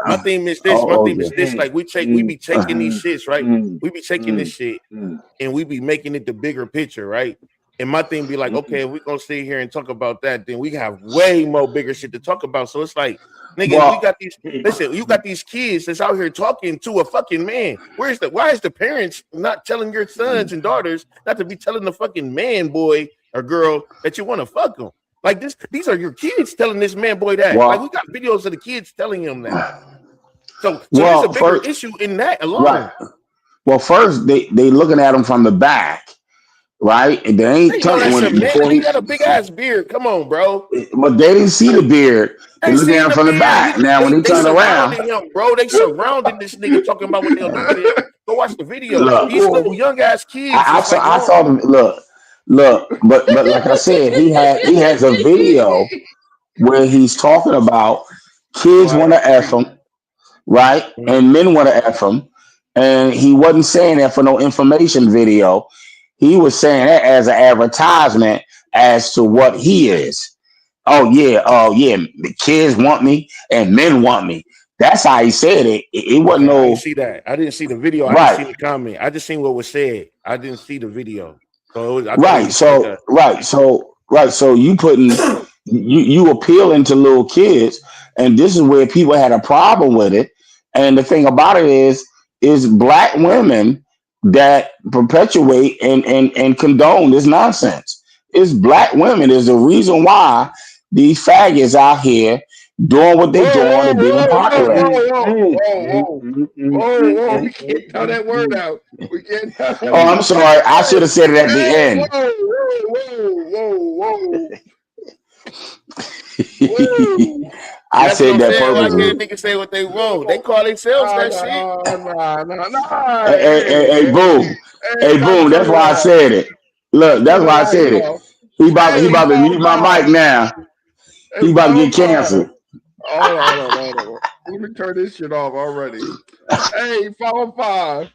My thing is this. Like we be taking these shits, right? We be taking this shit and we be making it the bigger picture, right? And my thing be like, okay, if we're gonna sit here and talk about that, then we have way more bigger shit to talk about. So it's like, nigga, we got these. Listen, you got these kids that's out here talking to a fucking man. Why is the parents not telling your sons and daughters not to be telling the fucking man, boy or girl, that you want to fuck them? Like this, these are your kids telling this man, boy, that. Like we got videos of the kids telling him that. So there's a bigger issue in that alone. Right. Well, first they looking at him from the back. Right, and they ain't talking when he got a big ass beard. Come on, bro. But they didn't see the beard. They looked at him from the back. Now when he turned around, they surrounded this nigga talking about what they'll do with him. Go watch the video. Look, these little young ass kids. I saw them. Look. But like I said, he has a video where he's talking about kids want to F him, right, and men want to F him, and he wasn't saying that for no information video. He was saying that as an advertisement as to what he is. Oh yeah, the kids want me and men want me. That's how he said it. It wasn't I didn't see that. I didn't see the video. I didn't see the comment. I just seen what was said. I didn't see the video. So you putting you appealing to little kids, and this is where people had a problem with it. And the thing about it is black women that perpetuate and condone this nonsense. It's black women is the reason why these faggots out here doing what they're doing and being popular. Whoa, we can't tell that word out. We can't tell that Oh, I'm sorry. I should have said it at the end. Whoa. I That's what said I'm that saying. Why purposely. can't niggas say what they want? They call themselves that shit. Nah. Hey, boom. Hey, Time to boom. turn That's it why I off. said it. Look, that's Turn the why I lights said it. off. He about Hey, to mute my 505. mic now. Hey, He about to get 505. canceled. Hold on. Let me turn this shit off already. Hey, 505.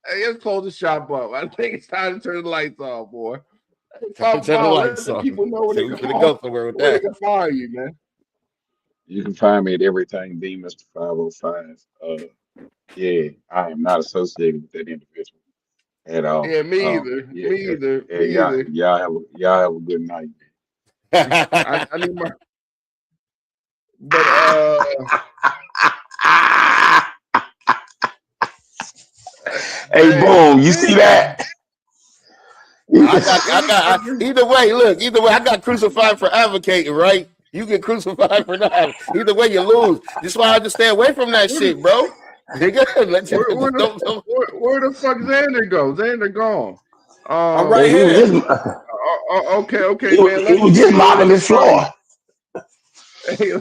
Hey, let's close the shop up. I think it's time to turn the lights off, boy. Hey, Turn the 505, let lights the off. people know where So they we can finna go find, somewhere with where they that. can find you, man. You can find me at everything D Mr. 505. Yeah, I am not associated with that individual at all. Yeah, me either. Yeah, Me either. yeah, Me either. y'all have a good night. I need my. But Hey, boom. You see that? Either way, I got crucified for advocating, right? You get crucified for not. Either way, you lose. That's why I just stay away from that shit, bro. Nigga, where the fuck Xander go? Xander gone. I'm right He was here. just Okay, man. he was just mopping his floor. Hey,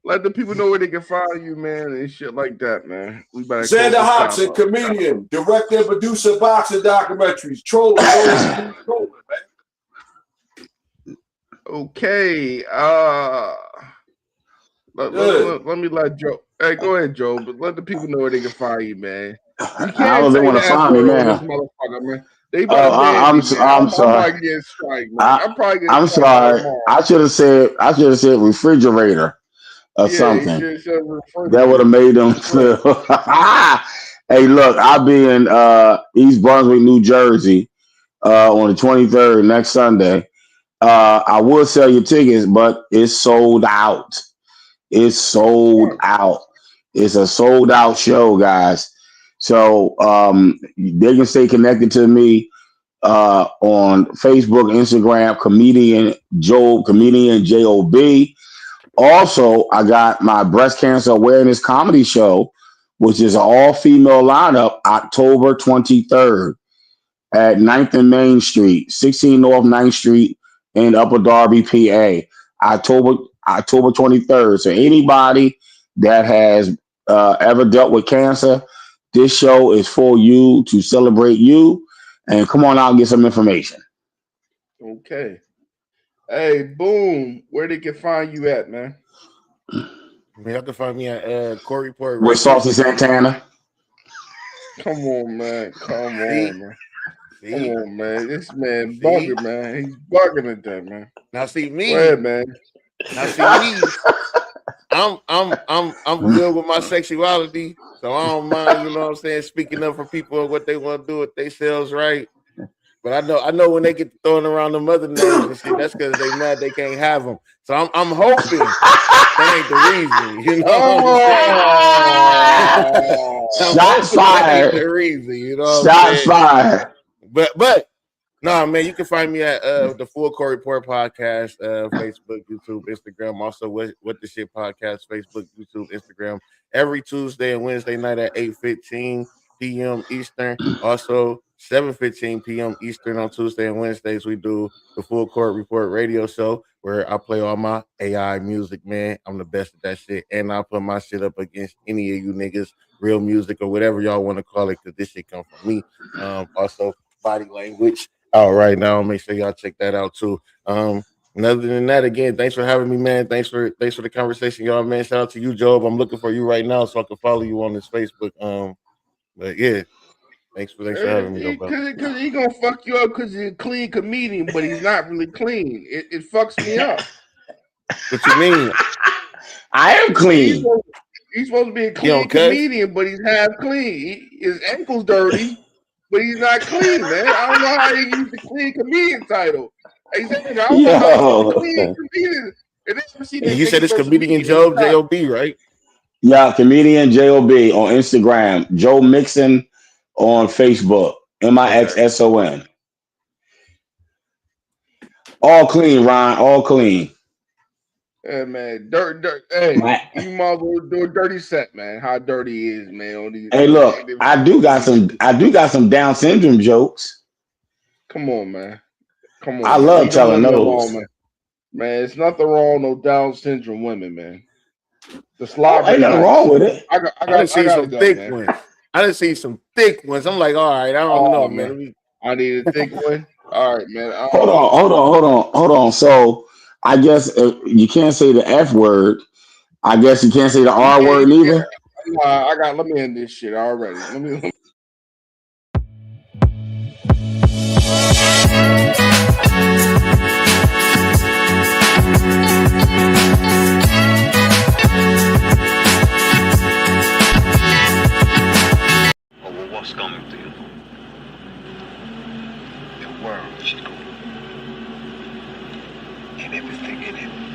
let the people know where they can find you, man, and shit like that, man. We better Xander Hobson, comedian, director and producer of boxing documentaries, trolling those who need trolling, man. Okay. Let me let Joe. Hey, go ahead, Joe. But let the people know where they can find you, man. You I can't don't say want the to F find me word on this now. motherfucker, man. They about to ban I'm me, man. I'm I sorry. might get strike, man. I'm probably getting I'm strike by sorry. tomorrow. I should have said refrigerator or something. You should have That would have made them feel. Hey, look, I'll be in East Brunswick, New Jersey, on the 23rd next Sunday. I will sell you tickets, but it's sold out. It's sold out. It's a sold out show, guys. So they can stay connected to me on Facebook, Instagram, comedian JOB. Also, I got my breast cancer awareness comedy show, which is an all-female lineup, October 23rd at 9th and Main Street, 16 North 9th Street in Upper Darby, PA. October 23rd. So anybody that has ever dealt with cancer, this show is for you to celebrate you. And come on out and get some information. Okay. Hey, boom. Where they can find you at, man? Y'all can find me at Court Report With Radio. Saucy Santana. Come on, man. Come on, man. This man bugging, man. He's bugging at that, man. Now see me. Go ahead, man. Now see me. I'm good with my sexuality, so I don't mind, you know what I'm saying, speaking up for people and what they want to do with themselves, right? But I know when they get throwing around them other names and shit, that's because they mad they can't have them. So I'm hoping that ain't the reason, you know what I'm saying? Shots fired. The reason, you know what Shots I'm saying? fired. But no, man, you can find me at the Full Court Report podcast, Facebook, YouTube, Instagram. Also, what the shit podcast, Facebook, YouTube, Instagram. Every Tuesday and Wednesday night at 8:15 p.m. Eastern. Also, 7:15 p.m. Eastern on Tuesday and Wednesdays. We do the Full Court Report radio show where I play all my AI music, man. I'm the best at that shit, and I put my shit up against any of you niggas, real music or whatever y'all want to call it, because this shit come from me. Also, body language out right now. Make sure y'all check that out too. And other than that, again, thanks for having me, man. Thanks for the conversation, y'all, man. Shout out to you, Job. I'm looking for you right now so I can follow you on this Facebook. But yeah, thanks for having me, though, Because he gonna fuck you up because he's a clean comedian, but he's not really clean. It fucks me up. What you mean? I am clean. He's supposed to be a clean comedian, but he's half clean. His ankle's dirty, but he's not clean, man. I don't know how he used the clean comedian title. Exactly. I don't know how he's clean comedian. And you said it's comedian Joe J-O-B, right? Yeah, comedian JOB on Instagram. Joe Mixon on Facebook. MIXSON. All clean, Ron. All clean. Yeah, man. Dirt. Hey, you might as well do a dirty set, man. How dirty he is, man. On these, Hey, look, I do got some Down syndrome jokes. Come on, man. Come on. I man. love Leave them telling women those. alone, man. Man, it's nothing wrong with no Down syndrome women, man. The slob. Ain't nothing wrong with it. I done seen some go, thick man. ones. I done seen some thick ones. I'm like, all right, I don't know, man. I need a thick one. All right, man. Hold on. So I guess you can't say the F word. I guess you can't say the R word neither. Nah, let me end this shit already. Let me. What's coming to you? The world is going, and everything in it.